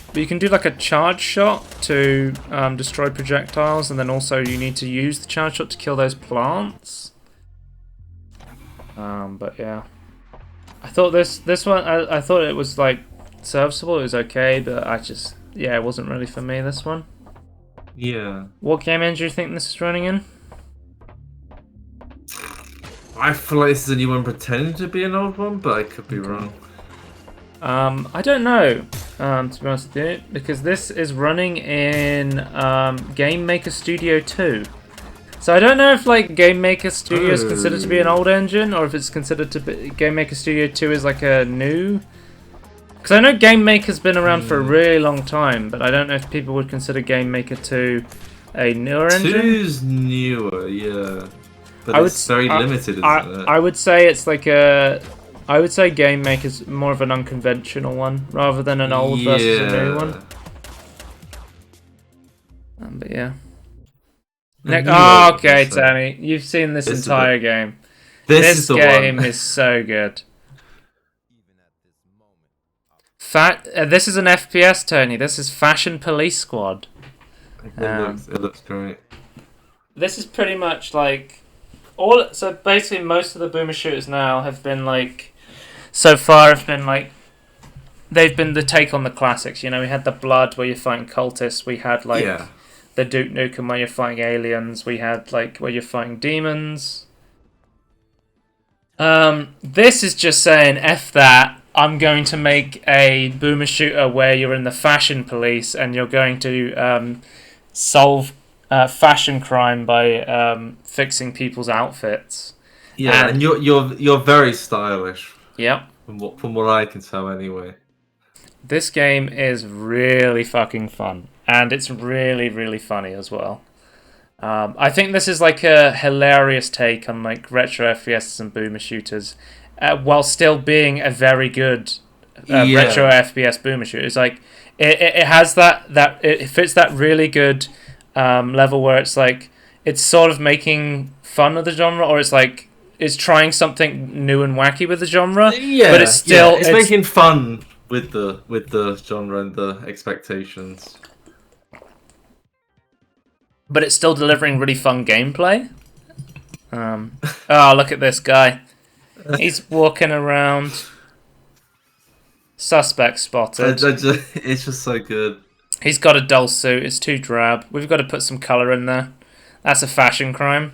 But you can do like a charge shot to destroy projectiles, and then also you need to use the charge shot to kill those plants. But yeah, I thought this one I thought it was like serviceable. It was okay, but it wasn't really for me. This one. Yeah. What game engine do you think this is running in? I feel like this is a new one pretending to be an old one, but I could be wrong. I don't know, to be honest with you, because this is running in Game Maker Studio 2. So I don't know if like Game Maker Studio is considered to be an old engine, or if it's considered to be Game Maker Studio 2 is like a new. Because I know Game Maker's been around for a really long time, but I don't know if people would consider Game Maker 2 a newer engine. 2's newer, yeah. but it's very limited, isn't it? I would say it's like a. I would say Game Maker's more of an unconventional one rather than an old versus a new one. But yeah. Okay, Tony, you've seen this entire game. This game is so good. This is an FPS, Tony. This is Fashion Police Squad. It looks great. This is pretty much like so basically most of the boomer shooters now have been like, so far have been like, they've been the take on the classics. You know, we had the Blood where you're fighting cultists. We had like the Duke Nukem where you're fighting aliens. We had like where you're fighting demons. This is just saying F that. I'm going to make a boomer shooter where you're in the fashion police and you're going to solve fashion crime by fixing people's outfits. Yeah, and you're very stylish. Yep. From what I can tell, anyway. This game is really fucking fun, and it's really, really funny as well. I think this is like a hilarious take on like retro FPS and boomer shooters, while still being a very good retro FPS boomer shooter. It's like it has that it fits that really good level where it's like it's sort of making fun of the genre, or it's like it's trying something new and wacky with the genre. Yeah, but it's still it's making fun with the genre and the expectations. But it's still delivering really fun gameplay. Oh, look at this guy. He's walking around. Suspect spotted. It's just so good. He's got a dull suit. It's too drab. We've got to put some colour in there. That's a fashion crime.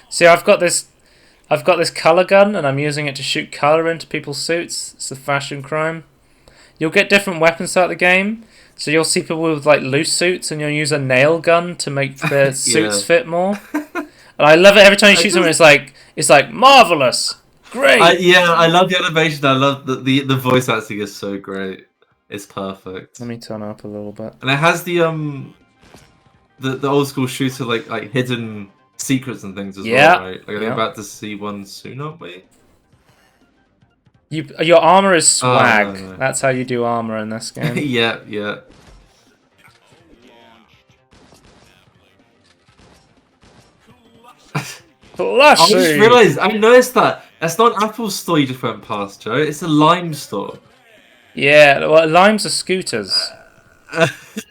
See, I've got this colour gun, and I'm using it to shoot colour into people's suits. It's a fashion crime. You'll get different weapons throughout the game. So you'll see people with like loose suits, and you'll use a nail gun to make their suits fit more. And I love it every time you shoot someone. It's like marvelous, great. I love the animation. I love the voice acting is so great. It's perfect. Let me turn up a little bit. And it has the old school shooter like hidden secrets and things as well, right? Like I'm about to see one soon, aren't we? Your armor is swag. No. That's how you do armor in this game. yeah. I just realised, I noticed that. That's not an Apple store you just went past, Joe. It's a Lime store. Yeah, well, Limes are scooters.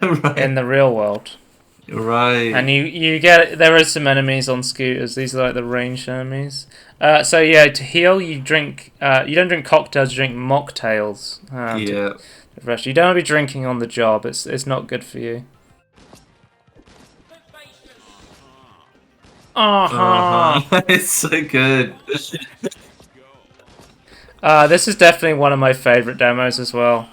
Right. In the real world. Right. And there are some enemies on scooters. These are like the ranged enemies. So yeah, to heal, you drink. You don't drink cocktails. You drink mocktails. You don't want to be drinking on the job. It's not good for you. It's so good. This is definitely one of my favorite demos as well.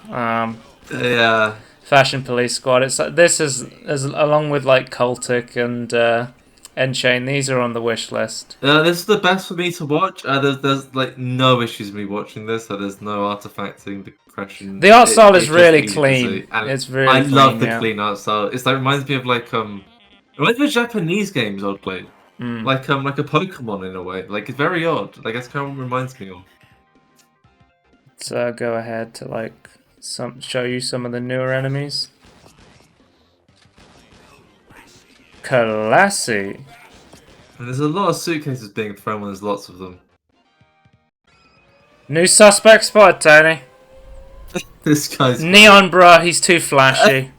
Yeah. Fashion Police Squad. It's like, this is along with like Cultic and ENCHAIN. These are on the wish list. This is the best for me to watch. There's like no issues with me watching this. So there's no artifacting, depression. The art style is really clean. It's really. I love the clean art style. It's like reminds me of like reminds me of Japanese games I'd play. Like a Pokemon in a way. Like it's very odd. Like that's kind of what it reminds me of. So go ahead to like show you some of the newer enemies. Classy. And there's a lot of suitcases being thrown when there's lots of them. New suspect spotted, Tony. This guy's neon, bruh. He's too flashy.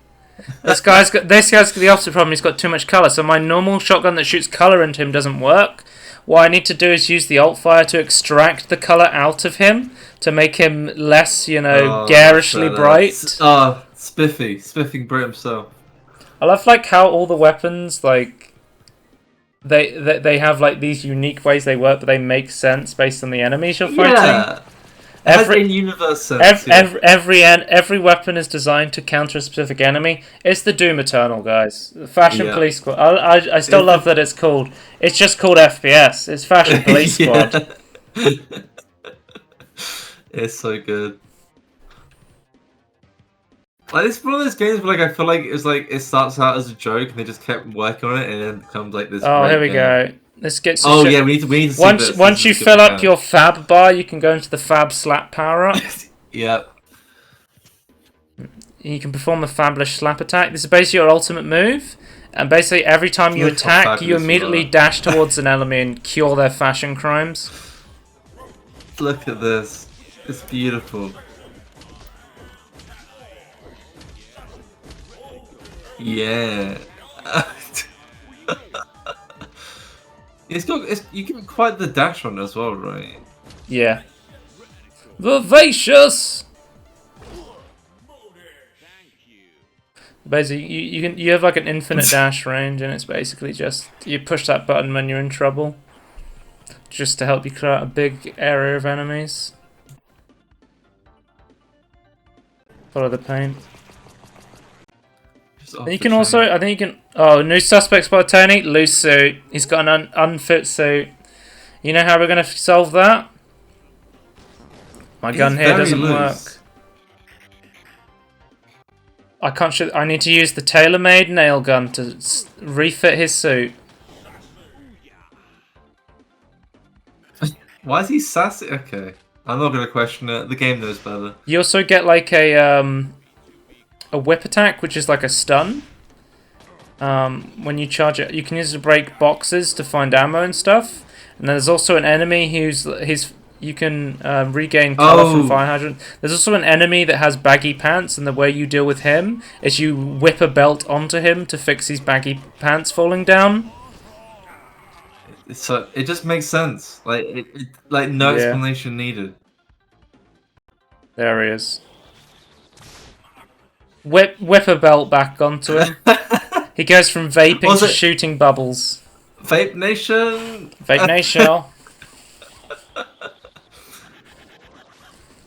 This guy's got the opposite problem. He's got too much color. So my normal shotgun that shoots color into him doesn't work. What I need to do is use the alt fire to extract the color out of him to make him less, garishly bright. Spiffing Brit himself. I love like how all the weapons like they have like these unique ways they work, but they make sense based on the enemies you're fighting. Yeah. Every universe sense. Every weapon is designed to counter a specific enemy. It's the Doom Eternal, guys. Fashion Police Squad. I still love that it's called. It's just called FPS. It's Fashion Police Squad. It's so good. Like it's one of those games where I feel like it's like it starts out as a joke and they just kept working on it and then it becomes like this. Oh, here we go. This gets Oh yeah, we need to see this. Once you fill up your fab bar, you can go into the fab slap power up. Yeah. You can perform a fabulous slap attack. This is basically your ultimate move. And basically every time you attack, you immediately dash towards an enemy and cure their fashion crimes. Look at this. It's beautiful. Yeah. You get quite the dash on as well, right? Yeah. Vivacious! Basically, you have like an infinite dash range, and it's basically just you push that button when you're in trouble, just to help you clear out a big area of enemies. Follow the paint. And you can also, I think you can. Oh, new suspects by Tony. Loose suit. He's got an unfit suit. You know how we're gonna solve that? My gun here doesn't work. I can't shoot. I need to use the tailor-made nail gun to refit his suit. Why is he sassy? Okay, I'm not gonna question it. The game knows better. You also get like a whip attack, which is like a stun. When you charge it, you can use it to break boxes to find ammo and stuff. And there's also an enemy you can regain cover from fire hydrant. There's also an enemy that has baggy pants, and the way you deal with him is you whip a belt onto him to fix his baggy pants falling down. So it just makes sense. Like no explanation needed. There he is. Whip a belt back onto him. He goes from vaping to shooting bubbles. Vape Nation. Vape Nation.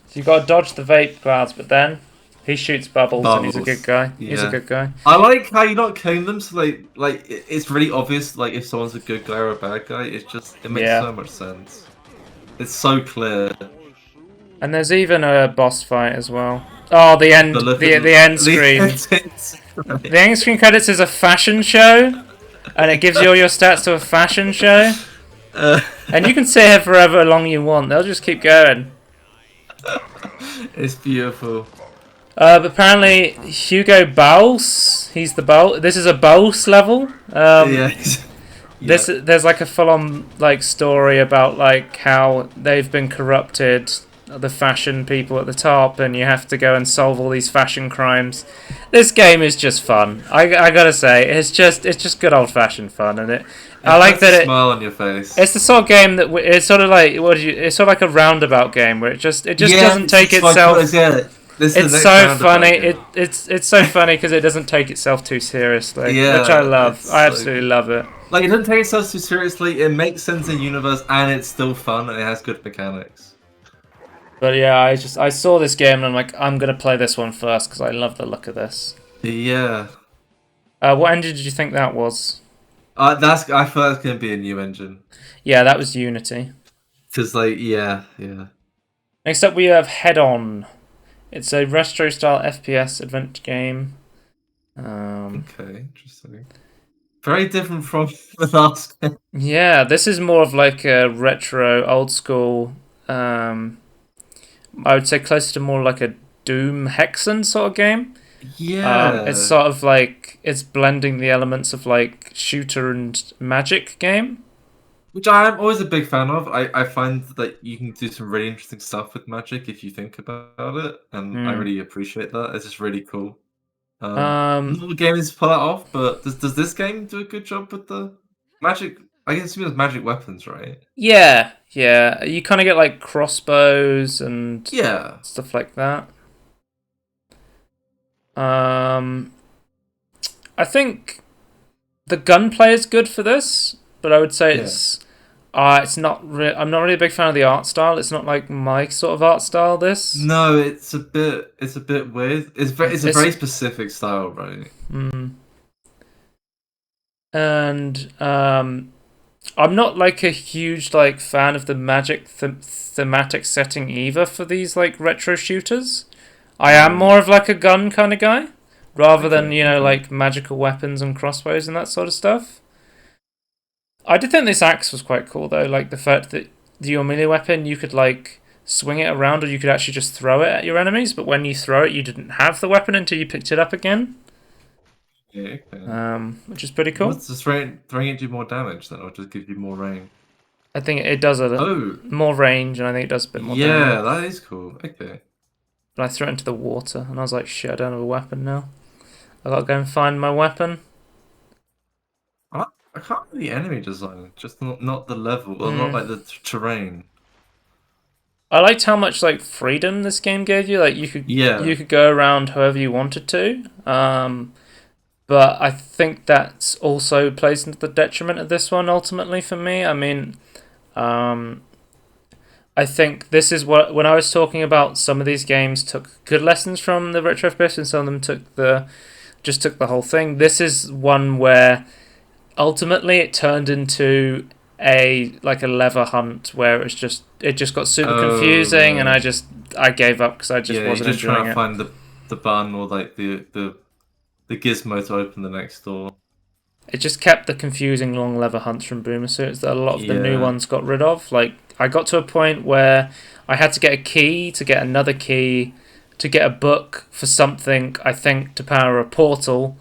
So you got to dodge the vape clouds, but then he shoots bubbles, and he's a good guy. Yeah. He's a good guy. I like how you're not killing them, so like it's really obvious. Like if someone's a good guy or a bad guy, it makes so much sense. It's so clear. And there's even a boss fight as well. Oh, the end screen. The end screen credits is a fashion show, and it gives you all your stats to a fashion show. And you can sit here for however long you want. They'll just keep going. It's beautiful. But apparently Hugo Baus, he's the Baus. This is a Baus level. There's like a full-on like story about like how they've been corrupted, the fashion people at the top, and you have to go and solve all these fashion crimes. This game is just fun. I gotta say, it's just good old-fashioned fun, and I like that smile on your face. It's the sort of game that it's sort of like it's sort of like a roundabout game where it just doesn't take itself. It's so funny. It's so funny because it doesn't take itself too seriously, which I love. I absolutely love it. Like it doesn't take itself too seriously. It makes sense in universe, and it's still fun, and it has good mechanics. But yeah, I saw this game and I'm like, I'm gonna play this one first because I love the look of this. Yeah. What engine did you think that was? I thought that's gonna be a new engine. Yeah, that was Unity. Cause yeah. Next up we have Hedon. It's a retro style FPS adventure game. Okay, interesting. Very different from the last game. Yeah, this is more of like a retro, old school. I would say closer to more like a Doom Hexen sort of game. Yeah. It's sort of like it's blending the elements of like shooter and magic game. Which I'm always a big fan of. I find that you can do some really interesting stuff with magic if you think about it, and I really appreciate that. It's just really cool. Not all games pull that off, but does this game do a good job with the magic? I guess it was magic weapons, right? Yeah. You kind of get like crossbows and stuff like that. I think the gunplay is good for this, but I would say it's not. I'm not really a big fan of the art style. It's not like my sort of art style. This. No, it's a bit weird. It's a very specific style, right? And I'm not like a huge like fan of the magic thematic setting either for these like retro shooters. I am more of like a gun kind of guy, rather than like magical weapons and crossbows and that sort of stuff. I did think this axe was quite cool though, like the fact that your melee weapon you could like swing it around or you could actually just throw it at your enemies, but when you throw it you didn't have the weapon until you picked it up again. Yeah, okay. Which is pretty cool. What's the throwing it do more damage then, or just give you more range? I think it does a Oh, more range and I think it does a bit more damage. yeah, that is cool. Okay. But I threw it into the water and I was like, shit, I don't have a weapon now. I gotta go and find my weapon. I can't really enemy design, just not the level, or not Mm. like the terrain. I liked how much like freedom this game gave you. Like Yeah, you could go around however you wanted to. But I think that's also plays into the detriment of this one ultimately for me. I mean, um, I think this is what when I was talking about some of these games took good lessons from the retro FPS and some of them took the whole thing. This is one where ultimately it turned into a like a lever hunt where it just got super oh confusing and right. I gave up because I just Yeah, you're wasn't just trying enjoying to it. find the button or like the gizmo to open the next door. It just kept the confusing long lever hunts from boomer suits that a lot of the new Yeah, ones got rid of. Like I got to a point where I had to get a key to get another key to get a book for something. I think to power a portal.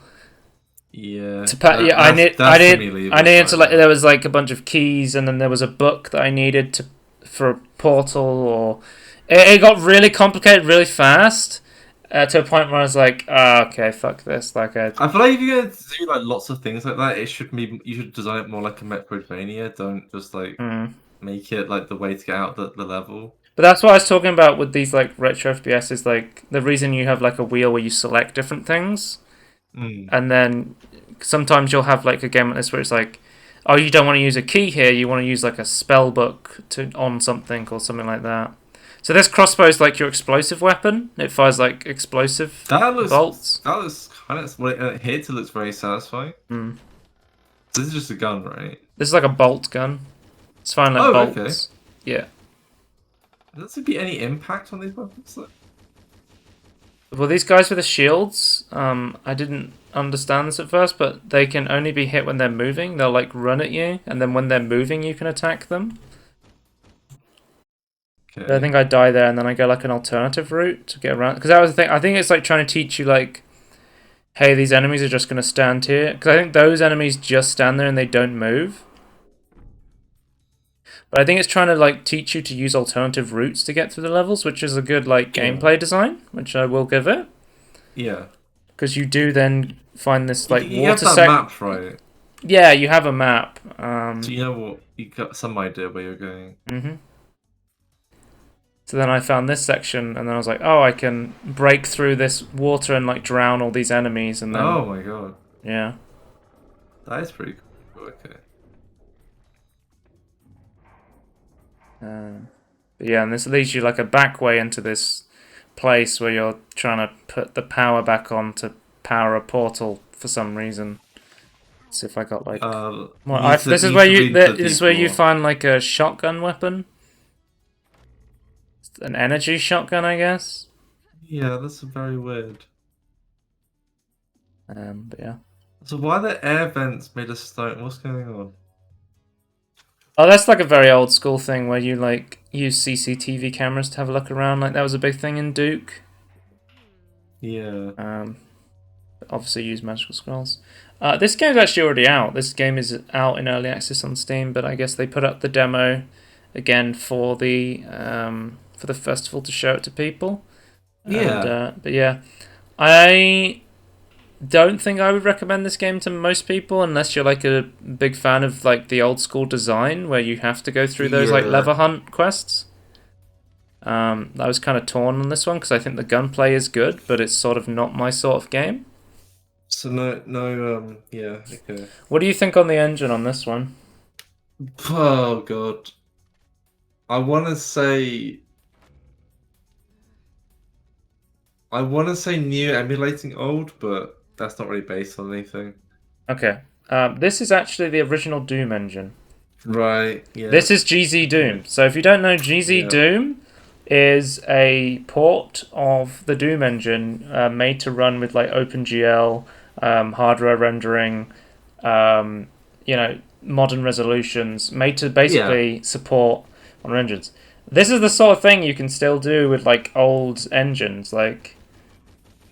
yeah. Yeah, That's the melee I bit needed to like nightmare. there was like a bunch of keys and then there was a book that I needed to for a portal or it got really complicated really fast to a point where I was like, okay, fuck this. Like I feel like if you're gonna do like lots of things like that, it should be you should design it more like a Metroidvania. Don't just like mm. make it like the way to get out the level. But that's what I was talking about with these like retro FPS is like the reason you have like a wheel where you select different things, Mm. and then sometimes you'll have like a game like this where it's like, oh, you don't want to use a key here, you want to use like a spell book to on something or something like that. So this crossbow is like your explosive weapon. It fires like explosive bolts. That looks kind of when it hits. It looks very satisfying. Mm. This is just a gun, right? This is like a bolt gun. It's firing like Oh, okay. bolts. Yeah. Does there be any impact on these weapons? Well, these guys with the shields, I didn't understand this at first, but they can only be hit when they're moving. They'll like run at you, and then when they're moving, you can attack them. But I Okay. think I die there, and then I go like an alternative route to get around. Because that was the thing. I think it's like trying to teach you like, hey, these enemies are just gonna stand here. Because I think those enemies just stand there and they don't move. But I think it's trying to like teach you to use alternative routes to get through the levels, which is a good like Yeah. gameplay design, which I will give it. Yeah. Because you do then find this like You have water that sec. map, right? Yeah, you have a map. So you know what you got some idea where you're going. Mhm. So then I found this section, and then I was like, oh, I can break through this water and like drown all these enemies, and then Oh my god. yeah. That is pretty cool. Okay. But yeah, and this leads you like a back way into this place where you're trying to put the power back on to power a portal for some reason. Let's see if I got like. Well, this is you need where to read the this is where you default. find like a shotgun weapon, an energy shotgun, I guess. Yeah, that's very weird. But yeah. So why are the air vents made of stone? What's going on? Oh, that's like a very old school thing where you like use CCTV cameras to have a look around. Like that was a big thing in Duke. Yeah. Obviously use magical scrolls. This game's actually already out. This game is out in early access on Steam, but I guess they put up the demo again for the festival to show it to people. Yeah. But yeah, I don't think I would recommend this game to most people unless you're like a big fan of like the old school design where you have to go through those like Yeah. lever hunt quests. I was kind of torn on this one because I think the gunplay is good, but it's sort of not my sort of game. So no, yeah, okay. What do you think on the engine on this one? Oh god. I wanna say new emulating old, but that's not really based on anything. Okay, this is actually the original Doom engine. Right, yeah. This is GZ Doom. Okay. So if you don't know, GZ Yeah. Doom is a port of the Doom engine made to run with like OpenGL, hardware rendering, you know, modern resolutions, made to Yeah. basically support modern engines. This is the sort of thing you can still do with like old engines. Like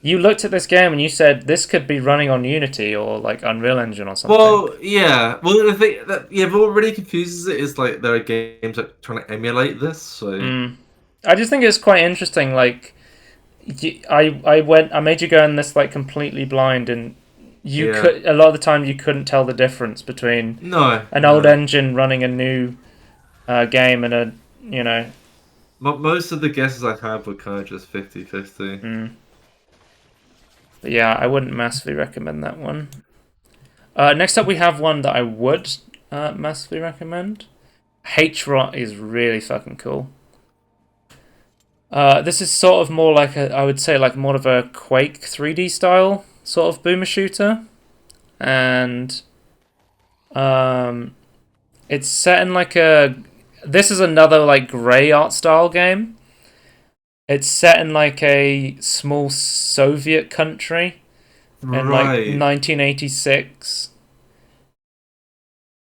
you looked at this game and you said this could be running on Unity or like Unreal Engine or something. Well, yeah. Well, the thing that yeah, but what really confuses it is like there are games that trying to emulate this. So Mm. I just think it's quite interesting. Like I made you go in this like completely blind, and you yeah. could a lot of the time you couldn't tell the difference between No, an old no. engine running a new game and a you know. Most of the guesses I had were kind of just 50-50. Mm. But yeah, I wouldn't massively recommend that one. Next up, we have one that I would massively recommend. HROT is really fucking cool. This is sort of more like I would say like more of a Quake 3D style sort of boomer shooter, and it's set in like a. This is another like grey art style game. It's set in like a small Soviet country in like Right. 1986.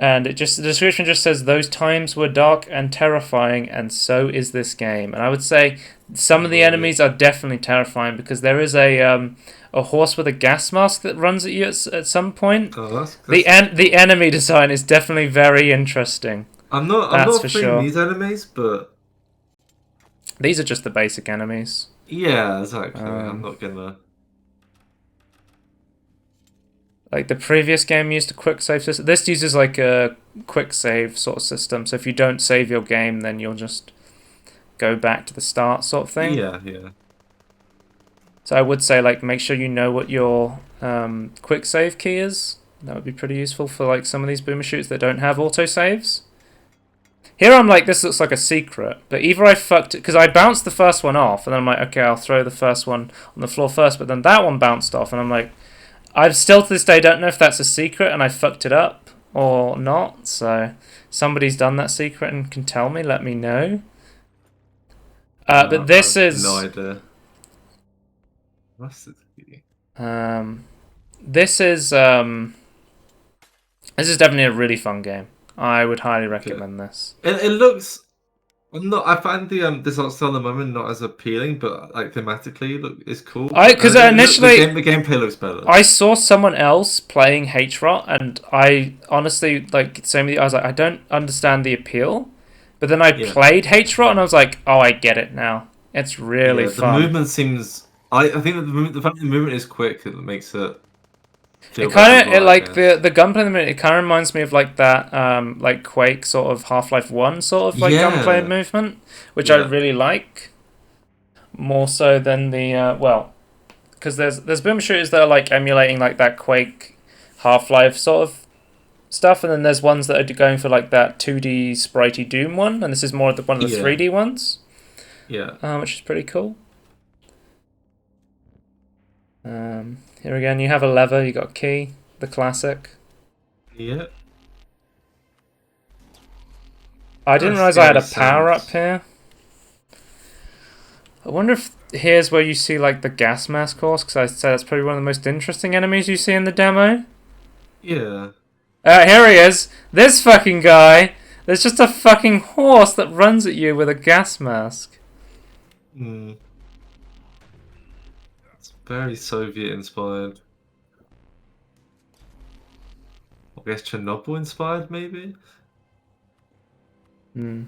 And the description just says those times were dark and terrifying, and so is this game. And I would say some of the Right. enemies are definitely terrifying because there is a horse with a gas mask that runs at you at some point. Oh, that's. The enemy design is definitely very interesting. I'm That's for not feeling sure. these enemies, but These are just the basic enemies. yeah, exactly. I'm Um, not gonna. like the previous game used a quick save system. This uses like a quick save sort of system. So if you don't save your game, then you'll just go back to the start sort of thing. Yeah, yeah. So I would say like make sure you know what your quick save key is. That would be pretty useful for like some of these boomer shoots that don't have auto saves. Here I'm like, this looks like a secret, but either I fucked it because I bounced the first one off, and then I'm like, okay, I'll throw the first one on the floor first, but then that one bounced off, and I'm like, I still to this day don't know if that's a secret and I fucked it up or not. So somebody's done that secret and can tell me, let me know. But I this have no is idea. What's it? um, this is um, this is definitely a really fun game. I would highly Okay. recommend this. It looks. I'm not. I find the this art style at the moment not as appealing, but like thematically, look, it's cool. I because initially The gameplay looks better. I saw someone else playing HROT, and I honestly like same with you. I was like, I don't understand the appeal, but then I Yeah, played HROT, and I was like, oh, I get it now. It's really yeah. The fun. movement seems. I think that the fact that the movement is quick it makes it It feel better kind as of it well. I like guess. the gunplay in the minute. It kind of reminds me of like that like Quake sort of Half-Life 1 sort of like gunplay Yeah, movement, which I yeah, really like more so than the well, because there's boom shooters that are like emulating like that Quake Half-Life sort of stuff, and then there's ones that are going for like that 2D spritey Doom one, and this is more of one of the yeah, 3D ones, yeah, which is pretty cool. Here again, you have a lever, you got a key, the classic. yeah. I didn't That's realize I had scary a power up sounds. here. I wonder if here's where you see like the gas mask horse, because I said that's probably one of the most interesting enemies you see in the demo. Yeah. Here he is. This fucking guy. There's just a fucking horse that runs at you with a gas mask. Mm. It's very Soviet inspired. I guess Chernobyl inspired, maybe. Hmm.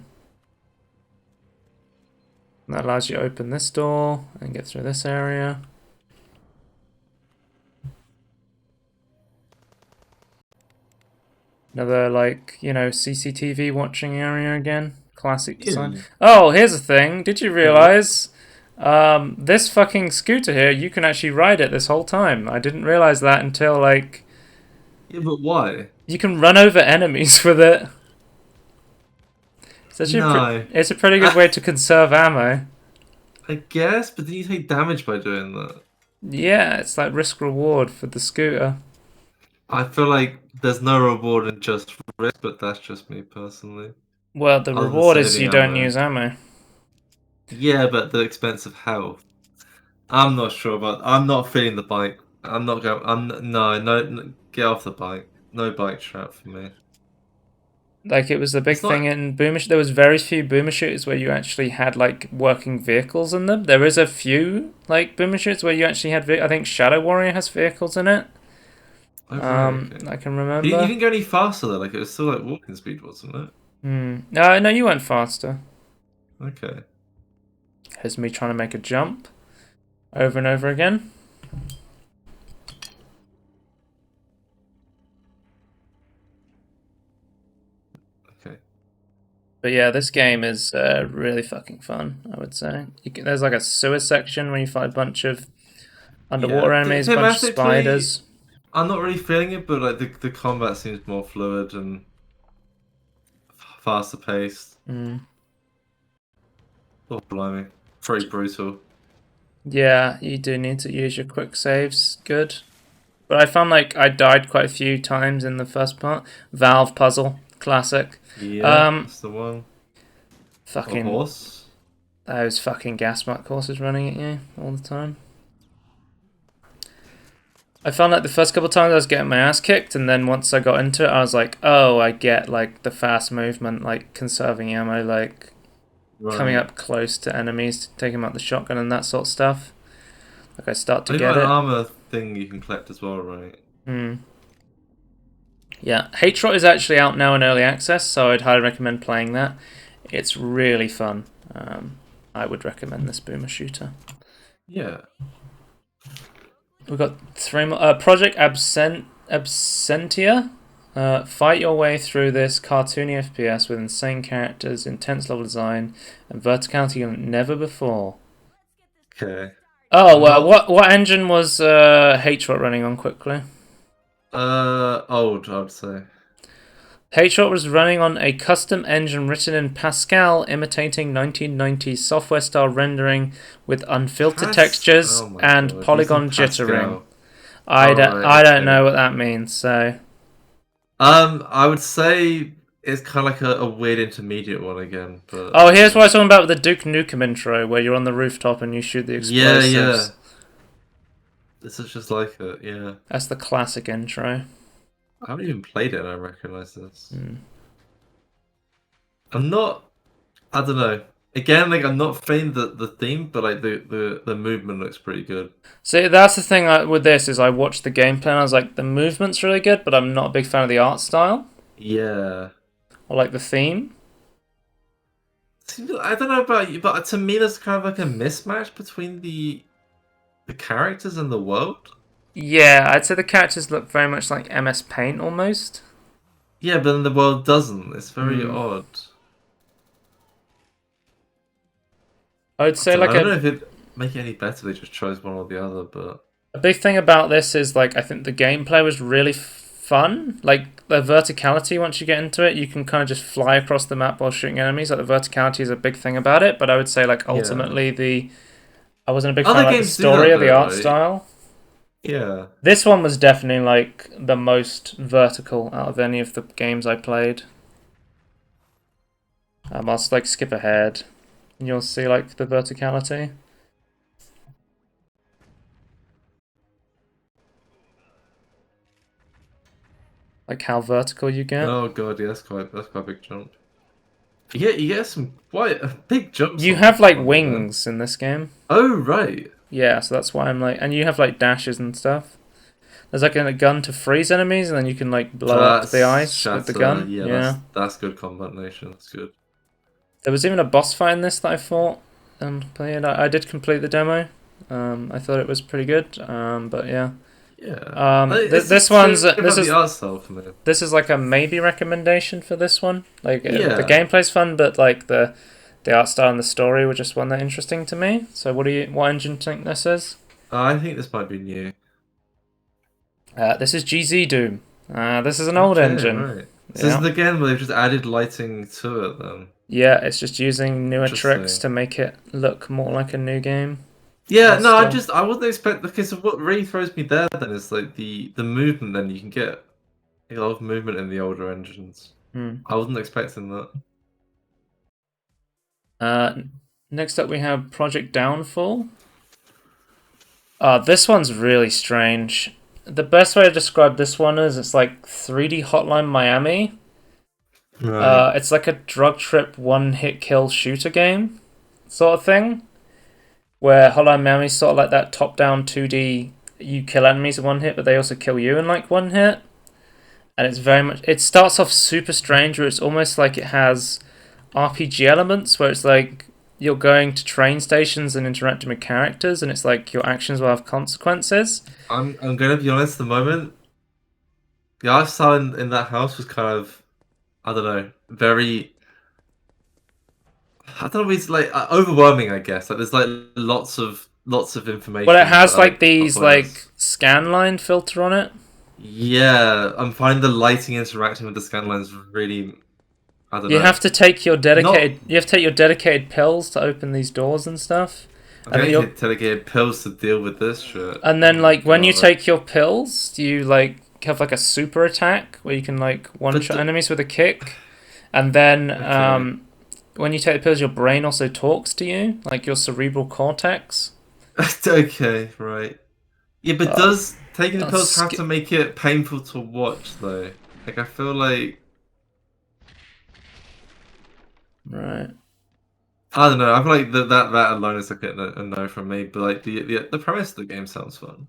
That allows you to open this door and get through this area. Another, like, CCTV watching area again. Classic design. Yeah. Oh, here's a thing. Did you Yeah. realize this fucking scooter here, you can actually ride it this whole time? I didn't realize that until, like, Yeah, but why? you can run over enemies with it. It's actually No. it's a pretty good way to conserve ammo. I guess, but then you take damage by doing that. Yeah, it's like risk reward for the scooter. I feel like there's no reward in just risk, but that's just me personally. Well, the Other than reward is saving you don't ammo. use ammo. Yeah, but at the expense of health. I'm not sure about. I'm not feeling the bike. I'm not going. I'm no, no. Get off the bike. No bike trap for me. Like it was the big It's thing not. in boomer. There was very few boomer shooters where you actually had like working vehicles in them. There is a few like boomer shooters where you actually had. I think Shadow Warrior has vehicles in it. Oh right, okay. I can You remember. didn't go any faster though. Like it was still like walking speed, wasn't it? No, no, you went faster. Okay. Here's me trying to make a jump over and over again. Okay. But yeah, this game is really fucking fun, I would say. There's like a sewer section where you fight a bunch of Yeah. underwater enemies, a bunch of Thematically, spiders. I'm not really feeling it, but like the combat seems more fluid and faster paced. Mm. Oh blimey, very brutal. Yeah, you do need to use your quick saves. Good. But I found like I died quite a few times in the first part. Valve puzzle, classic. Yeah, that's the one. A Fucking horse. those fucking gas mark courses running at you all the time. I found like the first couple of times I was getting my ass kicked, and then once I got into it, I was like, oh, I get like the fast movement, like conserving ammo, like coming Right. up close to enemies, taking them out the shotgun and that sort of stuff. Like I start to They get got an it. armor thing you can collect as well, right? Hmm. Yeah, HROT is actually out now in early access, so I'd highly recommend playing that. It's really fun. I would recommend this boomer shooter. Yeah. We've got three more. Project Absentia. Fight your way through this cartoony FPS with insane characters, intense level design, and verticality like never before. Okay. Oh, I'm well, not. what engine was HROT running on quickly? Old, I'd say. HROT was running on a custom engine written in Pascal, imitating 1990s software-style rendering with unfiltered textures Oh my and god, using polygon jittering. Pascal. Oh right, I don't okay. know what that means, so... I would say it's kind of like a weird intermediate one again, but Oh, here's what I was talking about with the Duke Nukem intro, where you're on the rooftop and you shoot the yeah, yeah. explosives. This is just like it, yeah. That's the classic intro. I haven't even played it and I recognize this. Mm. I'm not I don't know. Again, like I'm not feeling the theme, but like the movement looks pretty good. See, that's the thing with this, is I watched the gameplay and I was like, the movement's really good, but I'm not a big fan of the art style, Yeah. or like the theme. I don't know about you, but to me there's kind of like a mismatch between the characters and the world. Yeah, I'd say the characters look very much like MS Paint almost. Yeah, but then the world doesn't. It's very Mm. odd. I would I say don't know. like I don't know if it make it any better. They just chose one or the other, but a big thing about this is like I think the gameplay was really fun. Like the verticality, once you get into it, you can kind of just fly across the map while shooting enemies. Like the verticality is a big thing about it, but I would say like yeah. ultimately I wasn't a big fan Other of like the games do story that or the though, art right? style. Yeah. This one was definitely like the most vertical out of any of the games I played. I'll just like skip ahead and you'll see like the verticality. Like how vertical you get. Oh god, yeah, that's quite a big jump. You get some quite big jumps You on have like on you there. wings in this game. Oh right. Yeah, so that's why I'm like, and you have like dashes and stuff. There's like a gun to freeze enemies, and then you can like blow up the That's ice with the shatter. gun. Yeah, that's Yeah. that's good combination. That's good. There was even a boss fight in this that I fought and played. I did complete the demo. I thought it was pretty good. But yeah. Yeah. This one's About the art style for me. this is like a maybe recommendation for this one. Like the Yeah. gameplay's fun, but like the art style and the story were just one that interesting to me. So what engine do you think this is? I think this might be new. This is GZ Doom. This is an old Okay, engine. right. So this Yeah. is again where they've just added lighting to it then. Yeah, it's just using newer tricks Interesting. to make it look more like a new game. Yeah, But no, still. I wasn't expect because of what really throws me there then is like the movement then you can get a lot of movement in the older engines. Hmm. I wasn't expecting that. Uh, Next up we have Project Downfall. This one's really strange. The best way to describe this one is it's like 3D Hotline Miami, Right. It's like a drug trip one-hit kill shooter game sort of thing, where Hotline Miami's sort of like that top-down 2D. You kill enemies in one hit, but they also kill you in like one hit. And it's very much. It starts off super strange, where it's almost like it has RPG elements, where it's like you're going to train stations and interacting with characters, and it's like your actions will have consequences. I'm gonna be honest. The moment the art style in that house was kind of, I don't know, very. I don't know. It's like overwhelming. I guess like there's like lots of Well, it information, has but like like these like pointless. scan line filter on it. Yeah, I'm finding the lighting interacting with the scanlines really. I don't You know. have to take your Not. dedicated. You have to take your dedicated pills to open these doors and stuff. I'm And then gonna you're, get delegated pills to deal with this shit. and Oh then my like when you god. take your pills, you like have like a super attack where you can like one But shot enemies with a kick. And then okay. when you take the pills, your brain also talks to you, like your cerebral cortex. Okay, right. Yeah, but Uh, does taking the uh, pills have sk- to make it painful to watch though? Like I feel like right. I don't know. I feel like that alone is like a no from me. But like the premise of the game sounds fun.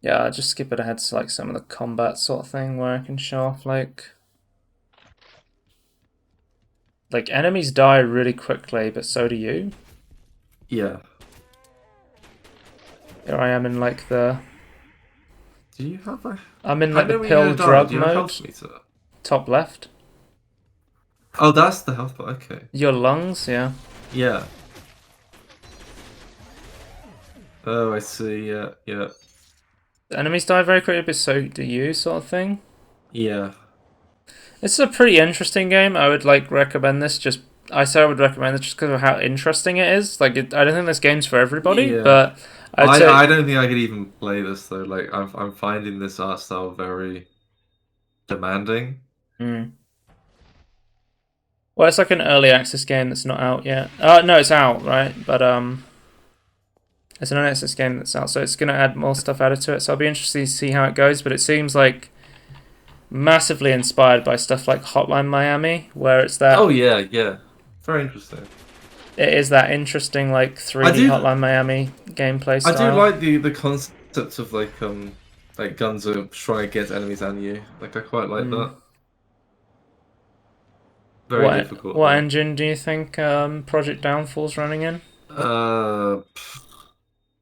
Yeah, I just skip it ahead to like some of the combat sort of thing where I can show off like enemies die really quickly, but so do you. Yeah. Here I am in like the Do you have a? I'm in How like the do we pill die? drug Do you have a mode, health meter? top left. Oh, that's the health bar. Okay. Your lungs, yeah. Yeah. Oh, I see. Yeah, yeah, The enemies die very quickly, but so do you, sort of thing. yeah, It's a pretty interesting game. I would like recommend this. I say I would recommend it just because of how interesting it is. I don't think this game's for everybody, yeah. but I'd I say. don't think I could even play this though. Like I'm finding this art style very demanding. Mm. Well, it's like an early access game that's not out yet. No, it's out, right? But it's an early access game that's out, so it's gonna add more stuff added to it. So I'll be interested to see how it goes. But it seems like massively inspired by stuff like Hotline Miami, where Oh yeah, yeah. Very interesting. it is that interesting like I 3D do Hotline Miami gameplay I do style. like the concept of like guns are strong against enemies and you. Like I quite like Mm. that. Very difficult What though. engine do you think Project Downfall's running in? Pff,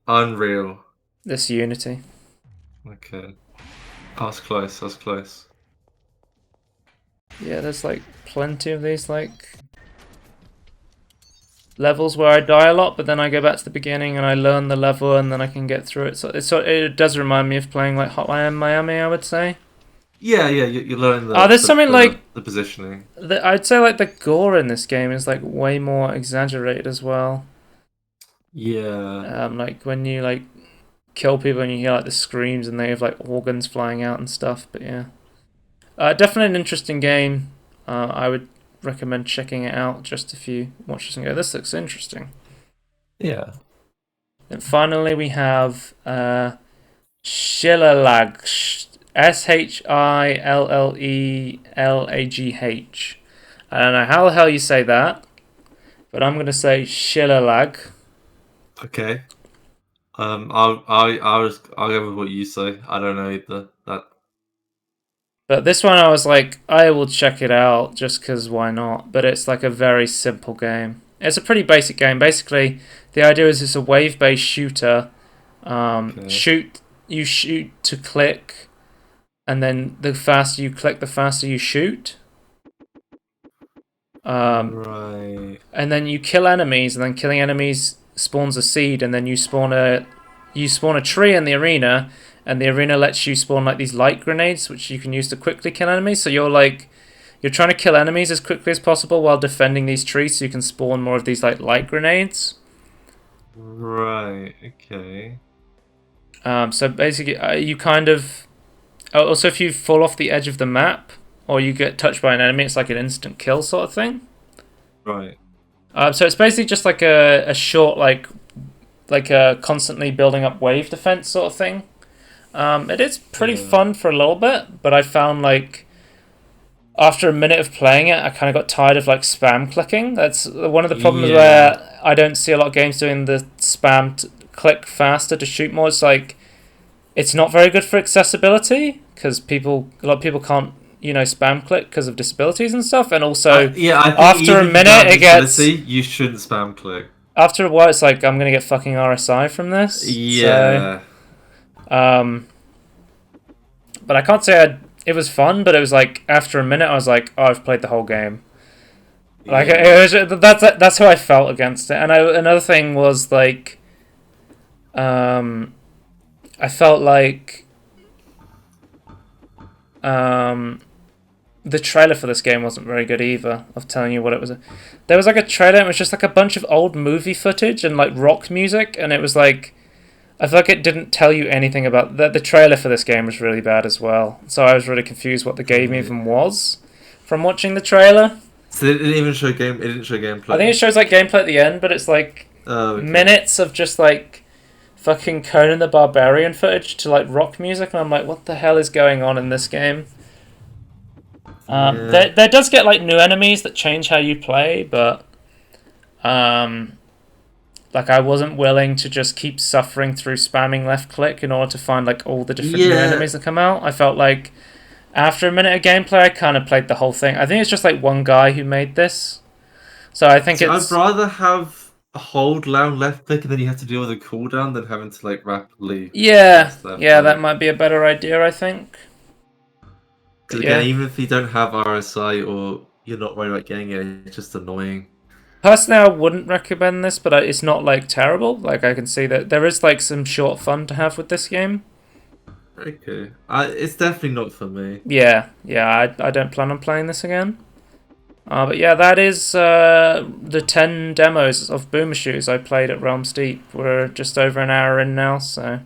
Unreal. This Unity. Okay. I was close, I was close. Yeah, there's like plenty of these like levels where I die a lot, but then I go back to the beginning and I learn the level and then I can get through it. So it does remind me of playing like Hotline Miami, I would say. Yeah, yeah, you learn There's something like the positioning. I'd say like the gore in this game is like way more exaggerated as well. Yeah. Like when you like kill people and you hear like the screams and they have like organs flying out and stuff. But yeah, definitely an interesting game. I would recommend checking it out just if you watch this and go, this looks interesting. Yeah. And finally, we have Shillelagh. Shillelagh. I don't know how the hell you say that, but I'm gonna say Shillelagh. Okay. I'll go with what you say. I don't know either. That But this one, I was like, I will check it out just because why not? But it's like a very simple game. It's a pretty basic game. Basically, the idea is it's a wave-based shooter. okay. You shoot to click, and then the faster you click, the faster you shoot. Right. And then you kill enemies, and then killing enemies spawns a seed, and then you spawn a tree in the arena, and the arena lets you spawn like these light grenades, which you can use to quickly kill enemies. So you're trying to kill enemies as quickly as possible while defending these trees, so you can spawn more of these like light grenades. Right. Okay. So basically, you kind of also if you fall off the edge of the map or you get touched by an enemy, it's like an instant kill sort of thing. Right. So it's basically just like a short like a constantly building up wave defense sort of thing. It is pretty Yeah. fun for a little bit, but I found like after a minute of playing it, I kind of got tired of like spam clicking. That's one of the problems Yeah. where I don't see a lot of games doing the click faster to shoot more. It's like it's not very good for accessibility because a lot of people can't spam click because of disabilities and stuff. And also, I think after a even minute, without it gets disability, you shouldn't spam click. after a while, it's like I'm gonna get fucking RSI from this. Yeah. So, but I can't say it was fun, but it was like after a minute, I was like, oh, I've played the whole game. Like that's how I felt against it. And another thing was like, I felt like, the trailer for this game wasn't very good either. Of telling you what it was. There was like a trailer. It was just like a bunch of old movie footage and like rock music, and it was like, I feel like it didn't tell you anything about the trailer for this game was really bad as well. So I was really confused what the game even was from watching the trailer. So it didn't even show game. It didn't show gameplay. I think it shows like gameplay at the end, but it's like minutes of just like fucking Conan the Barbarian footage to like rock music, and I'm like, what the hell is going on in this game? There does get like new enemies that change how you play, but like I wasn't willing to just keep suffering through spamming left click in order to find like all the different new enemies that come out. I felt like after a minute of gameplay, I kind of played the whole thing. I think it's just like one guy who made this, so I think I'd rather have a hold down left click and then you have to deal with a cooldown than having to like rapidly. That might be a better idea. I think. Because again, even if you don't have RSI or you're not worried about getting it, it's just annoying. Personally, I wouldn't recommend this, but it's not like terrible. Like I can see that there is like some short fun to have with this game. Okay, it's definitely not for me. Yeah, I don't plan on playing this again. But yeah, that is the 10 demos of Boomer Shooters I played at Realms Deep. We're just over an hour in now, so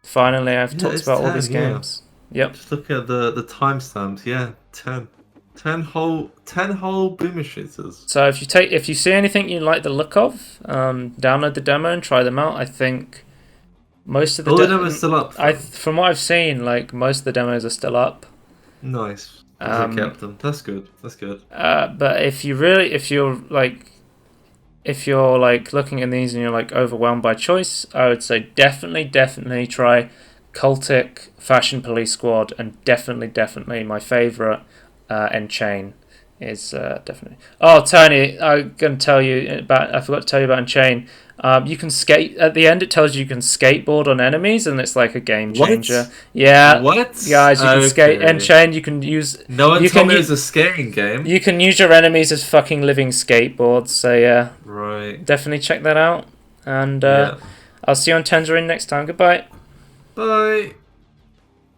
finally I've talked about 10, all these games. Yep. Just look at the timestamps. Yeah, 10. 10 whole Boomer Shooters. So if you see anything you like the look of, download the demo and try them out. I think most of the demos are still up. From what I've seen, like most of the demos are still up. Nice. I kept them. That's good. But if you're looking at these and you're like overwhelmed by choice, I would say definitely try CULTIC, Fashion Police Squad, and definitely my favourite, ENCHAIN is definitely. Oh, Tony, I forgot to tell you about ENCHAIN. You can skate at the end. It tells you can skateboard on enemies, and it's like a game changer. What? Yeah, what? Guys, you can skate. ENCHAIN, you can use. No one told me it was a skating game. You can use your enemies as fucking living skateboards. So yeah, right. Definitely check that out, and I'll see you on Tangerine next time. Goodbye. Bye.